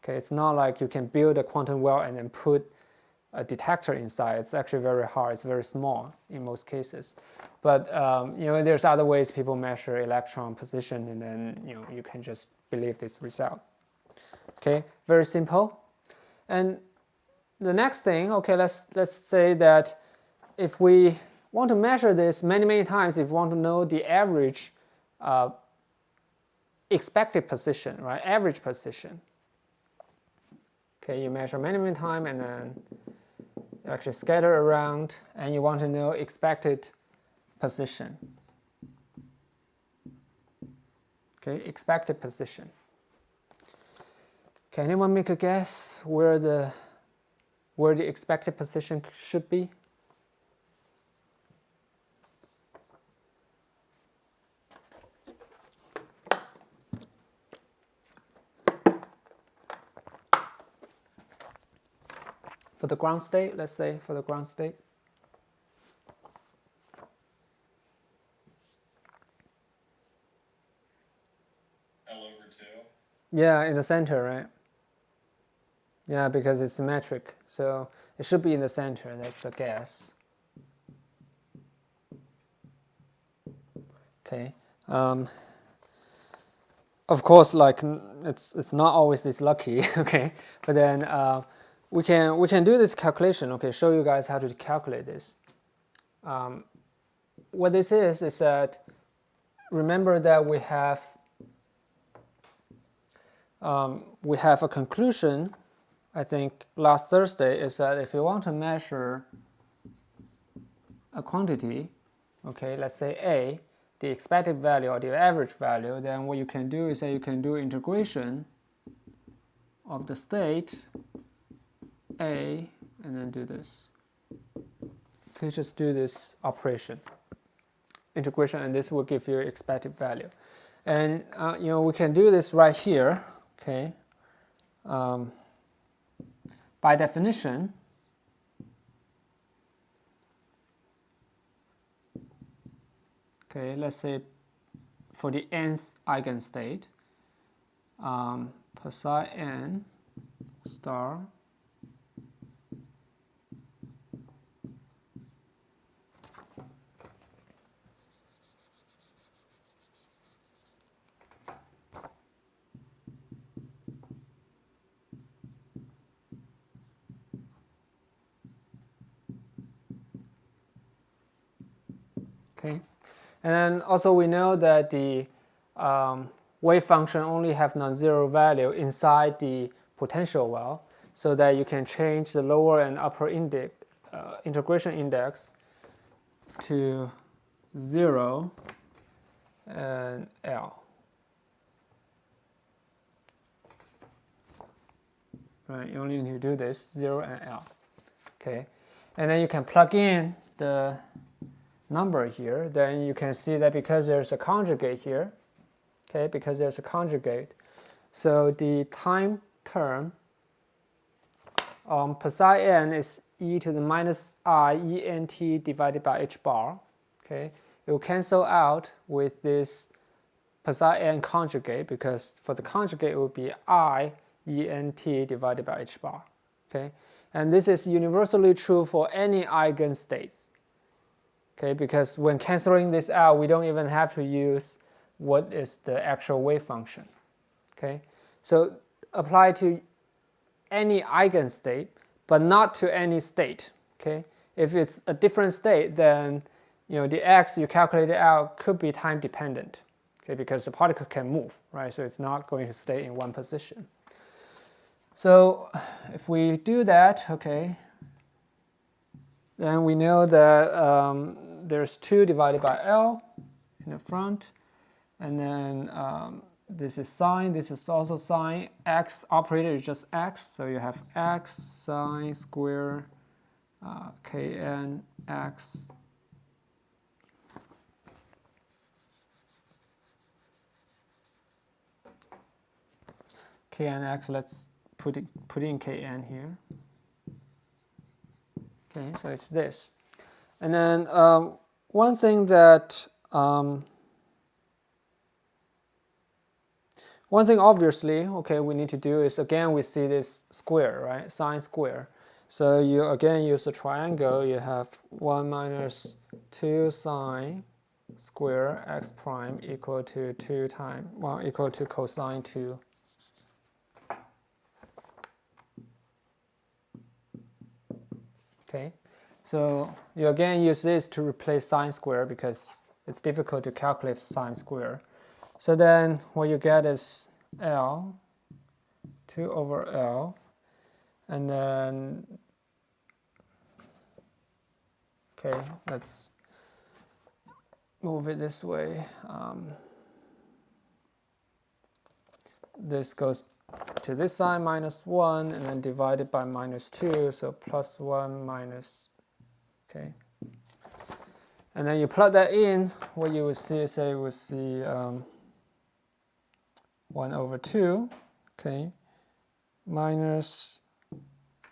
Okay, it's not like you can build a quantum well and then put a detector inside. It's actually very hard. It's very small in most cases. But there's other ways people measure electron position, and then you can just believe this result. Okay, very simple. And the next thing, okay, let's say that if we want to measure this many times, if we want to know the average expected position, right? Average position. Okay, you measure many times and then you actually scatter around, and you want to know expected position. Okay, expected position. Can anyone make a guess where the expected position should be? For the ground state, let's say for the ground state. L/2. Yeah, in the center, right? Yeah, because it's symmetric, so it should be in the center. That's a guess. Okay. Of course, like it's not always this lucky. Okay, but then we can do this calculation. Okay, show you guys how to calculate this. What this is that, remember that we have a conclusion, I think last Thursday, is that if you want to measure a quantity, okay, let's say A, the expected value or the average value, then what you can do is that you can do integration of the state A and then do this. Okay, just do this operation, integration, and this will give you expected value. And we can do this right here. Okay. By definition, okay, let's say for the nth eigenstate, psi n star Okay, and then also we know that the wave function only have non-zero value inside the potential well, so that you can change the lower and upper integration index to 0 and L. Right, you only need to do this 0 and L. Okay, and then you can plug in the number here. Then you can see that because there's a conjugate here, okay, because there's a conjugate, so the time term per psi n is e to the minus I ent divided by h bar. Okay, it will cancel out with this per psi n conjugate, because for the conjugate it will be I ent divided by h bar. Okay, and this is universally true for any eigenstates. Okay, because when canceling this out, we don't even have to use what is the actual wave function. Okay, so apply to any eigenstate, but not to any state. Okay, if it's a different state, then the x you calculated out could be time dependent. Okay, because the particle can move, right? So it's not going to stay in one position. So if we do that, okay, then we know that there's 2 divided by L in the front, and then this is sine, this is also sine. X operator is just x, so you have x sine square kn x kn x. Let's put in kn here. Okay, so it's this. And then one thing that obviously, okay, we need to do is, again, we see this square, right? Sine square. So you again use a triangle. You have 1 minus 2 sine square x prime equal to 2 times, well, equal to cosine 2. Okay, so you again use this to replace sine square because it's difficult to calculate sine square. So then what you get is L 2 over L, and then okay, let's move it this way. This goes to this side minus 1, and then divided by minus 2, so plus 1 minus, okay. And then you plug that in, what you would see is, you would see 1 over 2, okay, minus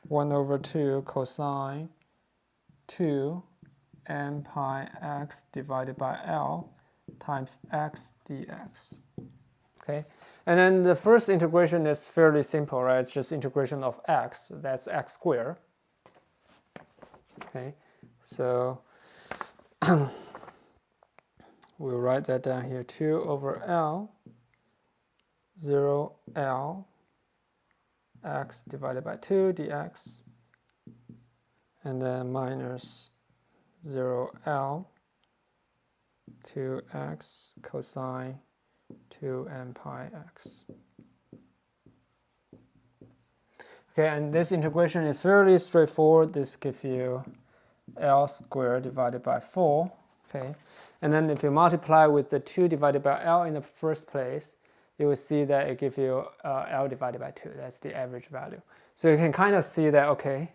1 over 2 cosine 2 n pi x divided by L times x dx. Okay, and then the first integration is fairly simple, right? It's just integration of x, so that's x squared. Okay, so we'll write that down here, 2 over L 0 L x divided by 2 dx, and then minus 0 L 2x cosine 2 n pi x. Okay, and this integration is fairly straightforward. This gives you L squared divided by 4. Okay, and then if you multiply with the 2 divided by L in the first place, you will see that it gives you L divided by 2. That's the average value. So you can kind of see that, okay,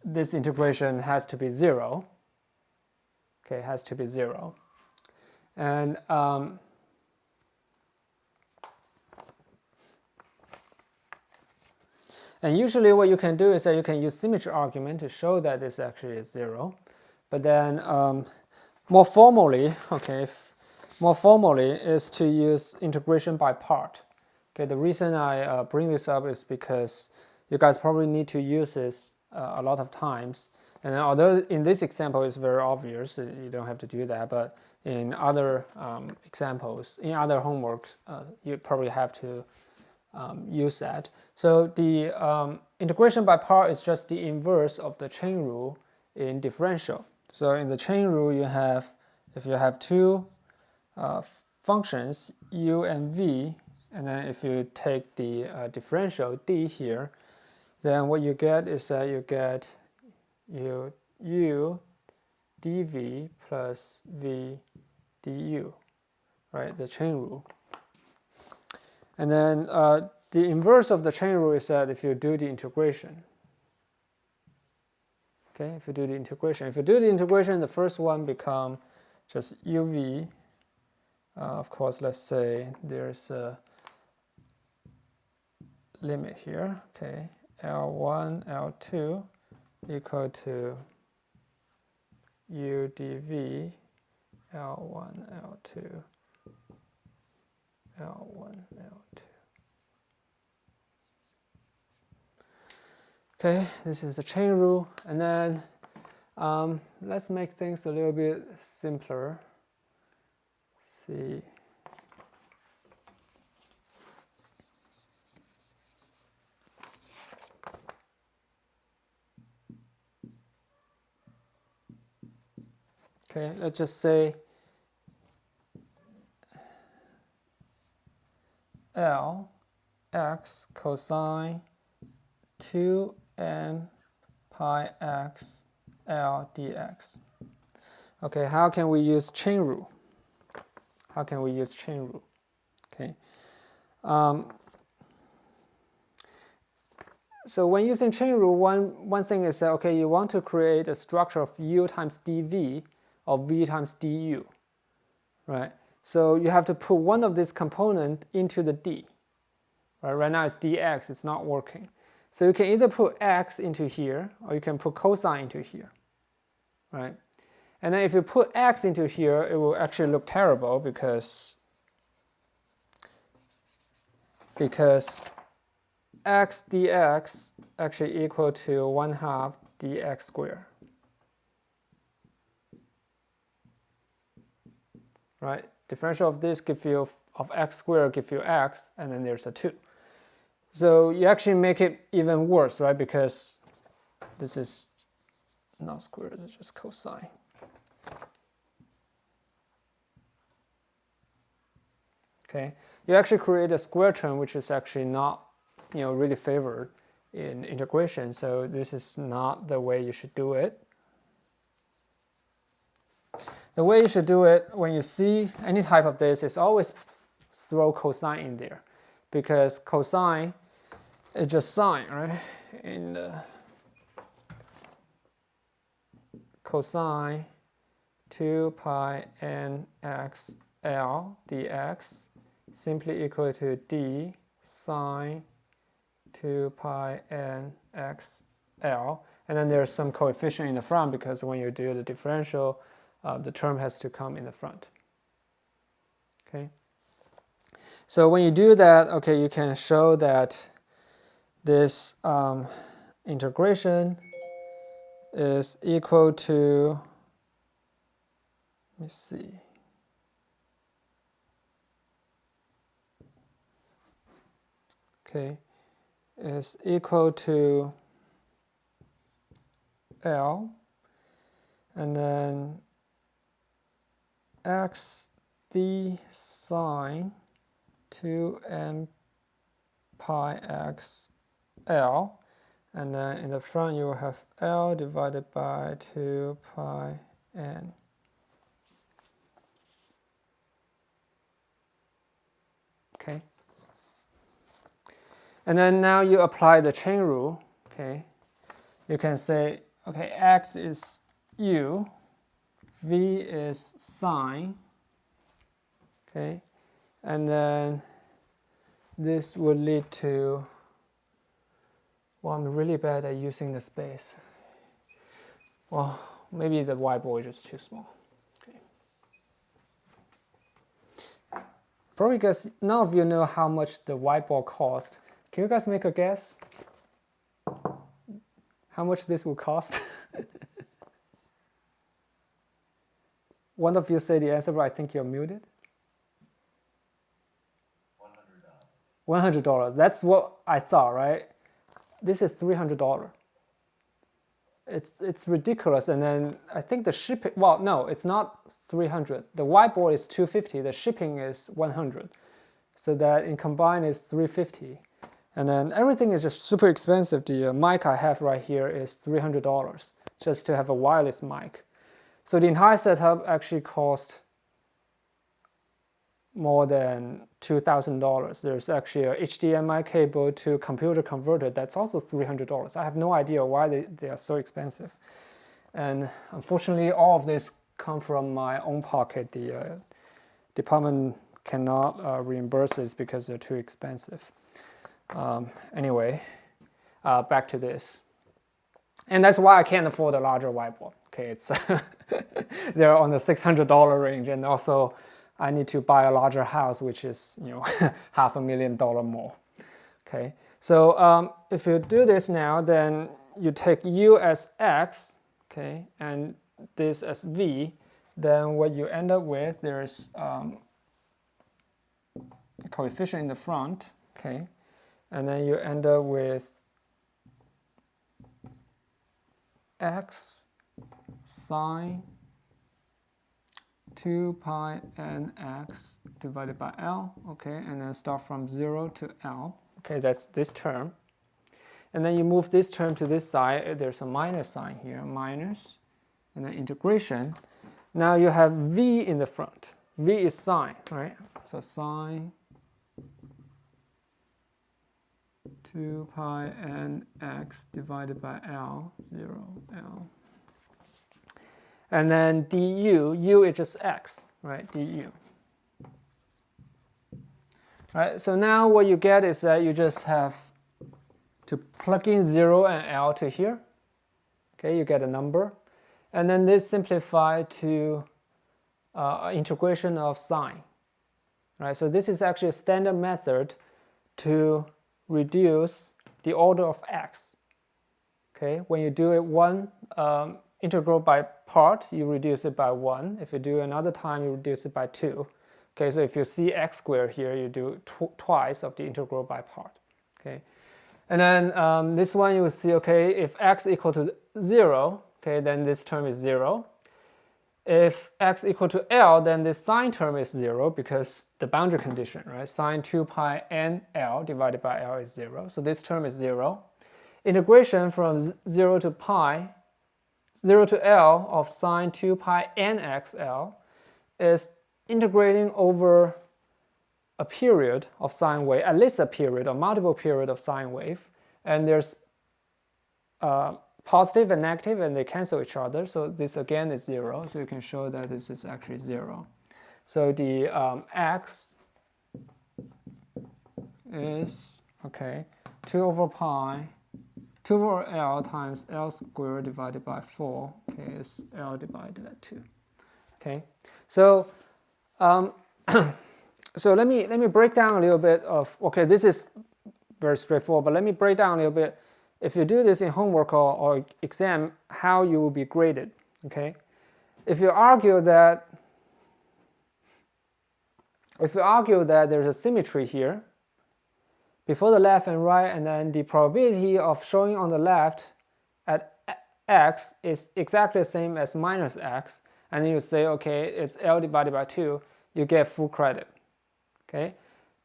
this integration has to be 0. Okay, it has to be 0. And usually what you can do is that you can use symmetry argument to show that this actually is 0. But then more formally, okay, more formally is to use integration by part. Okay, the reason I bring this up is because you guys probably need to use this a lot of times. And although in this example it's very obvious, you don't have to do that, but in other examples, in other homeworks, you probably have to use that. So the integration by part is just the inverse of the chain rule in differential. So in the chain rule, you have, if you have two functions, u and v, and then if you take the differential d here, then what you get is that you get u dv plus v du, right? The chain rule. And then the inverse of the chain rule is that if you do the integration, okay, if you do the integration, the first one become just uv. Of course, let's say there's a limit here, okay, L1, L2 equal to u dv L1, L2, L1, L2. Okay, this is the chain rule, and then let's make things a little bit simpler. See. Okay, let's just say L x cosine 2m pi x L dx. Okay, how can we use chain rule? Okay. So when using chain rule, one thing is that, okay, you want to create a structure of u times dv or v times du, right? So you have to put one of this component into the d, right? Right now it's dx, it's not working. So you can either put x into here, or you can put cosine into here, right? And then if you put x into here, it will actually look terrible because x dx actually equal to 1/2 dx squared, right? Differential of this give you of x squared give you x, and then there's a 2. So you actually make it even worse, right? Because this is not squared, it's just cosine. Okay, you actually create a square term, which is actually not, really favored in integration. So this is not the way you should do it. The way you should do it when you see any type of this is always throw cosine in there, because cosine is just sine, right? And cosine 2 pi n x L dx simply equal to d sine 2 pi n x L, and then there's some coefficient in the front because when you do the differential, the term has to come in the front. Okay. So when you do that, okay, you can show that this integration is equal to, let me see. Okay, is equal to L, and then x d sine 2m pi x L, and then in the front you will have L divided by 2 pi n. Okay. And then now you apply the chain rule, okay? You can say, okay, x is u, v is sine, okay? And then this will lead to, well, I'm really bad at using the space. Well, maybe the whiteboard is just too small. Okay. Probably because none of you know how much the whiteboard cost. Can you guys make a guess? How much this will cost? One of you say the answer, but I think you're muted. $100. $100. That's what I thought, right? This is $300. it's ridiculous. And then I think the shipping, well, no, it's not 300. The whiteboard is 250. The shipping is 100. So that in combined is 350. And then everything is just super expensive. The mic I have right here is $300 just to have a wireless mic. So the entire setup actually cost more than $2,000. There's actually a HDMI cable to computer converter that's also $300. I have no idea why they are so expensive. And unfortunately, all of this come from my own pocket. The department cannot reimburse this because they're too expensive. Anyway, back to this. And that's why I can't afford a larger whiteboard. Okay, it's they're on the $600 range, and also I need to buy a larger house, which is $500,000 more. Okay, so if you do this now, then you take u as x, okay, and this as v. Then what you end up with, there's a coefficient in the front, okay, and then you end up with x sine 2 pi nx divided by L, okay, and then start from 0 to L, okay, that's this term. And then you move this term to this side, there's a minus sign here, minus, and then integration. Now you have v in the front. V is sine, right? So sine 2 pi nx divided by L, 0, L. And then du, u is just x, right, du. Right, so now what you get is that you just have to plug in 0 and L to here. Okay, you get a number. And then this simplified to integration of sine. Right, so this is actually a standard method to reduce the order of x. Okay, when you do it one integral by part, you reduce it by 1. If you do another time, you reduce it by 2. Okay, so if you see x squared here, you do twice of the integral by part. Okay, and then this one you will see, okay, if x equal to 0, okay, then this term is 0. If x equal to L, then this sine term is 0 because the boundary condition, right? Sine 2 pi n L divided by L is 0. So this term is 0. Integration from 0 to pi, 0 to L of sine 2 pi nxL is integrating over a period of sine wave, at least a period or multiple period of sine wave. And there's positive and negative, and they cancel each other. So this again is 0. So you can show that this is actually 0. So the x is, okay, 2 over pi 2 over L times L squared divided by 4, okay, is L divided by 2. Okay, so so let me break down a little bit of, okay, this is very straightforward, but let me break down a little bit. If you do this in homework or exam, how you will be graded. Okay, if you argue that there's a symmetry here before the left and right, and then the probability of showing on the left at x is exactly the same as minus x, and then you say, okay, it's L divided by 2, you get full credit. Okay,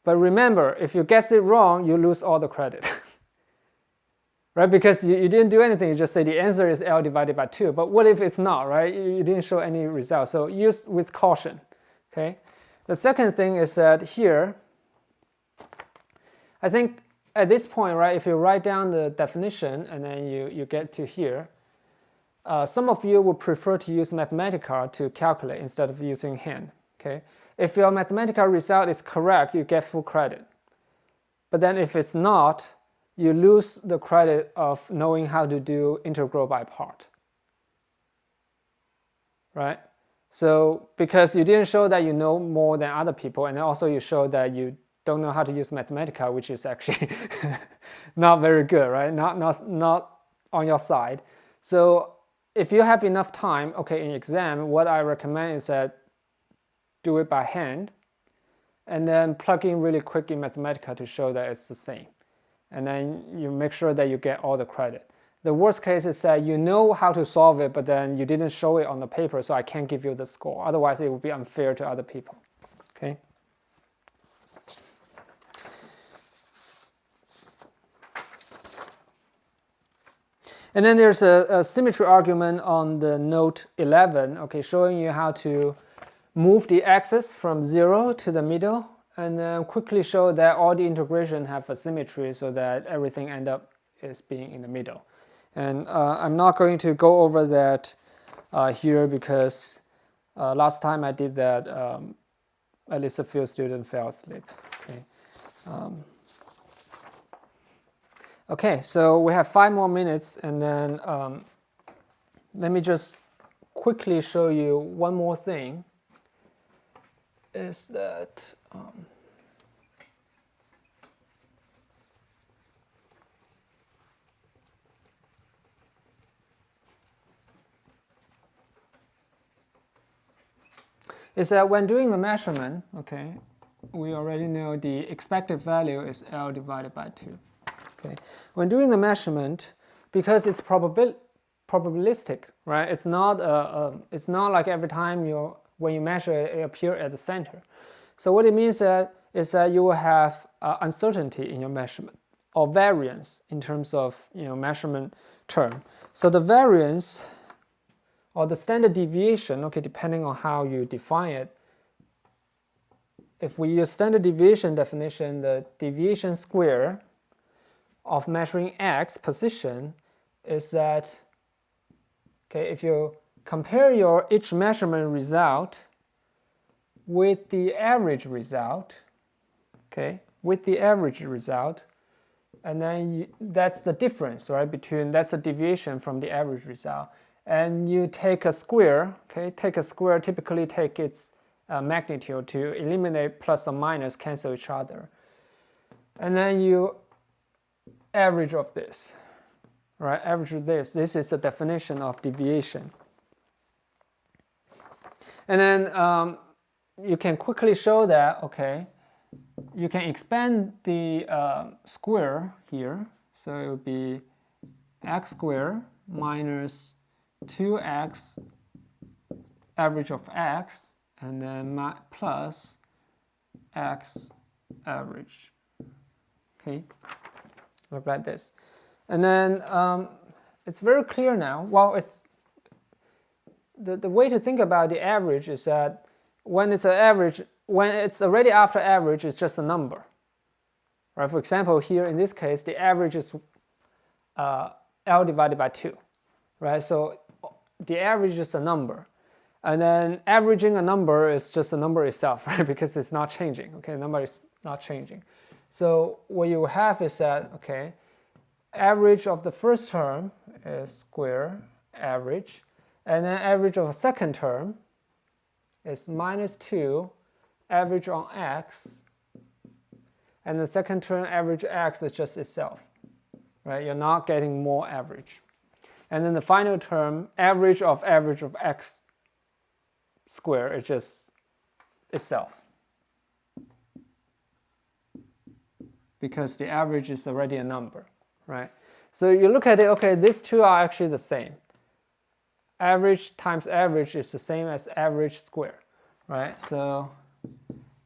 but remember, if you guess it wrong, you lose all the credit. Right, because you didn't do anything, you just say the answer is L divided by 2, but what if it's not, right? You didn't show any result, so use with caution. Okay, the second thing is that here, I think at this point, right, if you write down the definition and then you get to here, some of you would prefer to use Mathematica to calculate instead of using hand. Okay, if your Mathematica result is correct, you get full credit. But then if it's not, you lose the credit of knowing how to do integral by part. Right? So because you didn't show that you know more than other people, and also you show that you don't know how to use Mathematica, which is actually not very good, right? Not on your side. So if you have enough time, okay, in exam, what I recommend is that do it by hand, and then plug in really quick in Mathematica to show that it's the same. And then you make sure that you get all the credit. the worst case is that you know how to solve it, but then you didn't show it on the paper, so I can't give you the score. Otherwise, it would be unfair to other people. Okay. And then there's a symmetry argument on the note 11, okay, showing you how to move the axis from 0 to the middle, and then quickly show that all the integration have a symmetry so that everything end up is being in the middle. And I'm not going to go over that here because last time I did that, at least a few students fell asleep. Okay. Okay, so we have 5 more minutes, and then let me just quickly show you one more thing. Is that when doing the measurement, okay, we already know the expected value is L divided by 2. Okay, when doing the measurement, because it's probabilistic, right? It's not like every time when you measure it appear at the center. So what it means is that you will have uncertainty in your measurement, or variance in terms of measurement term. So the variance or the standard deviation, okay, depending on how you define it. If we use standard deviation definition, the deviation square of measuring x position is that, okay, if you compare each measurement result with the average result, okay, and then that's the difference, right, that's the deviation from the average result. And you take a square, okay, typically take its magnitude to eliminate plus or minus, cancel each other. And then you average of this, right, average of this. This is the definition of deviation. And then you can quickly show that, okay, you can expand the square here. So it would be x squared minus 2x average of x, and then plus x average. Okay, look like this. And then it's very clear now. Well, it's the way to think about the average is that when it's already after average, it's just a number. Right? For example, here in this case, the average is L divided by 2. Right? So the average is a number. And then averaging a number is just a number itself, right? Because it's not changing. Okay, the number is not changing. So what you have is that, okay, average of the first term is square average, and then average of a second term is minus 2 average on x, and the second term average x is just itself, right? You're not getting more average. And then the final term, average of x squared, is just itself, because the average is already a number, right? So you look at it, okay, these two are actually the same. Average times average is the same as average squared, right? So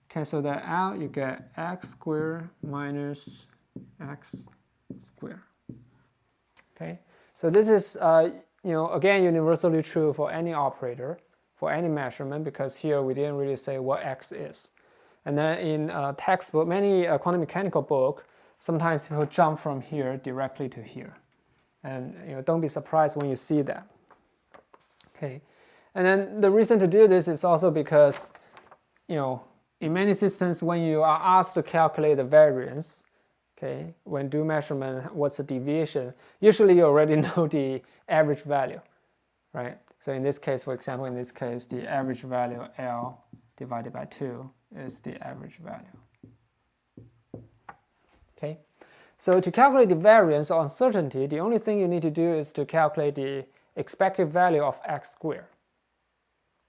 cancel that out, you get x squared minus x squared. Okay, so this is again universally true for any operator, for any measurement, because here we didn't really say what x is. And then in textbook, many quantum mechanical book, sometimes people jump from here directly to here, and don't be surprised when you see that. Okay, and then the reason to do this is also because in many systems, when you are asked to calculate the variance, okay, when do measurement, what's the deviation, usually you already know the average value, right? So in this case, for example, the average value L divided by 2 is the average value. Okay, so to calculate the variance or uncertainty, the only thing you need to do is to calculate the expected value of x squared,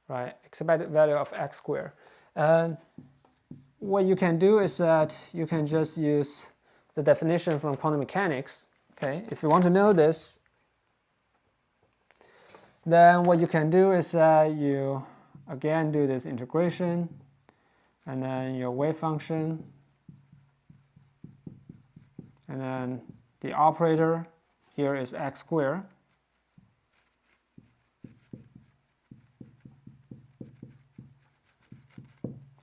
right? Expected value of x squared. And what you can do is that you can just use the definition from quantum mechanics. Okay, if you want to know this, then what you can do is that you again do this integration, and then your wave function, and then the operator here is x squared.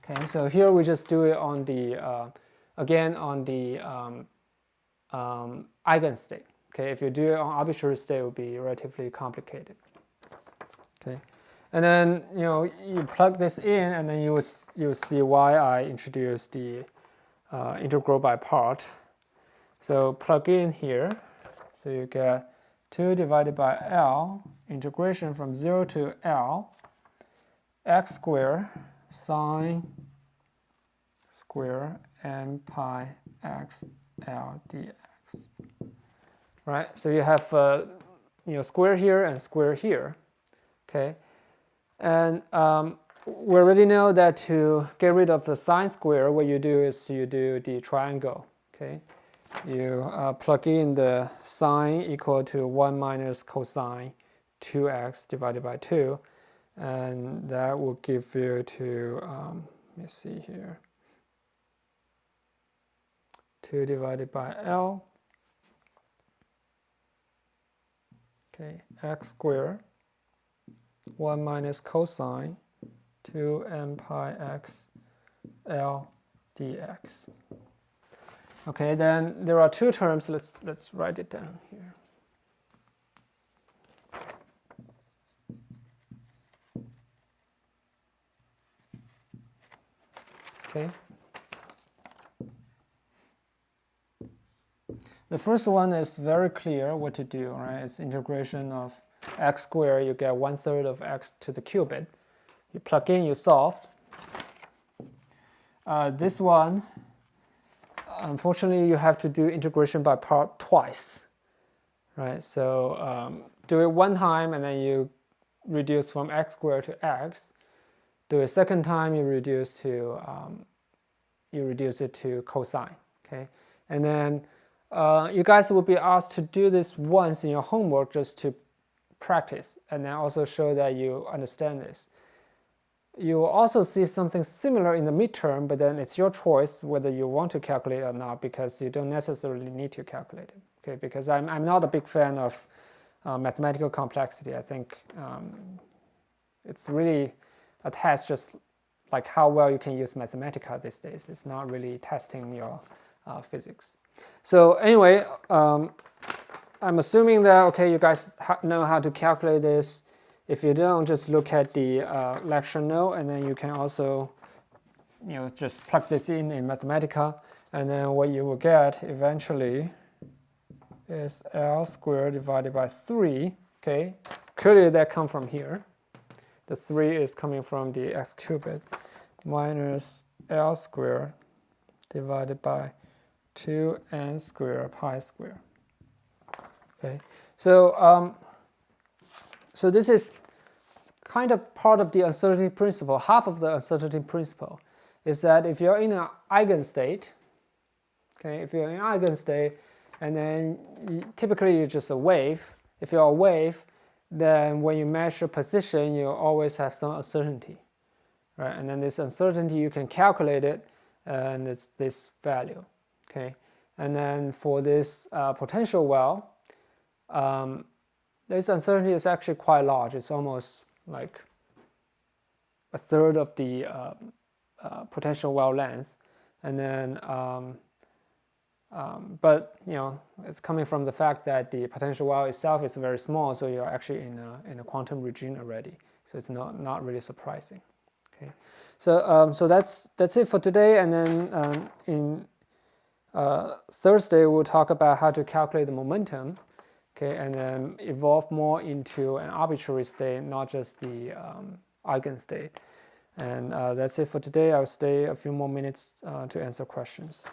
Okay, so here we just do it on the again on the eigenstate. Okay, if you do it on arbitrary state, it will be relatively complicated. Okay, and then you plug this in, and then you see why I introduced the integral by part. So plug in here, so you get 2 divided by L integration from 0 to L x squared sine square m pi x L dx. Right, so you have square here and square here. Okay, and we already know that to get rid of the sine square, what you do is you do the triangle. Okay, you plug in the sine equal to 1 minus cosine 2x divided by 2, and that will give you to let me see here, 2 divided by L. Okay, x squared 1 minus cosine 2m pi x L dx. Okay, then there are 2 terms. Let's write it down here. Okay. The first one is very clear what to do, right? It's integration of x squared. You get 1/3 of x to the qubit. You plug in, you solve. This one, unfortunately, you have to do integration by part twice, right? So do it one time, and then you reduce from x squared to x. Do it second time, you reduce it to cosine. Okay, and then you guys will be asked to do this once in your homework just to practice, and then also show that you understand this. You will also see something similar in the midterm, but then it's your choice whether you want to calculate or not, because you don't necessarily need to calculate it. Okay, because I'm not a big fan of mathematical complexity. I think it's really a test just like how well you can use Mathematica these days. It's not really testing your physics. So anyway, I'm assuming that, okay, you guys know how to calculate this. If you don't, just look at the lecture note, and then you can also just plug this in Mathematica, and then what you will get eventually is L squared divided by 3. Okay, clearly that comes from here. The 3 is coming from the x qubit, minus L squared divided by 2n squared pi squared. Okay, so so this is kind of part of the uncertainty principle. Half of the uncertainty principle is that if you're in an eigenstate, okay, if you're in an eigenstate, and then typically you're just a wave. If you're a wave, then when you measure position, you always have some uncertainty, right? And then this uncertainty, you can calculate it, and it's this value, okay? And then for this potential well, this uncertainty is actually quite large. It's almost like 1/3 of the potential well length, and then but it's coming from the fact that the potential well itself is very small, so you're actually in a quantum regime already. So it's not really surprising. Okay, so so that's it for today, and then in Thursday we'll talk about how to calculate the momentum. Okay, and then evolve more into an arbitrary state, not just the eigenstate. And that's it for today. I'll stay a few more minutes to answer questions.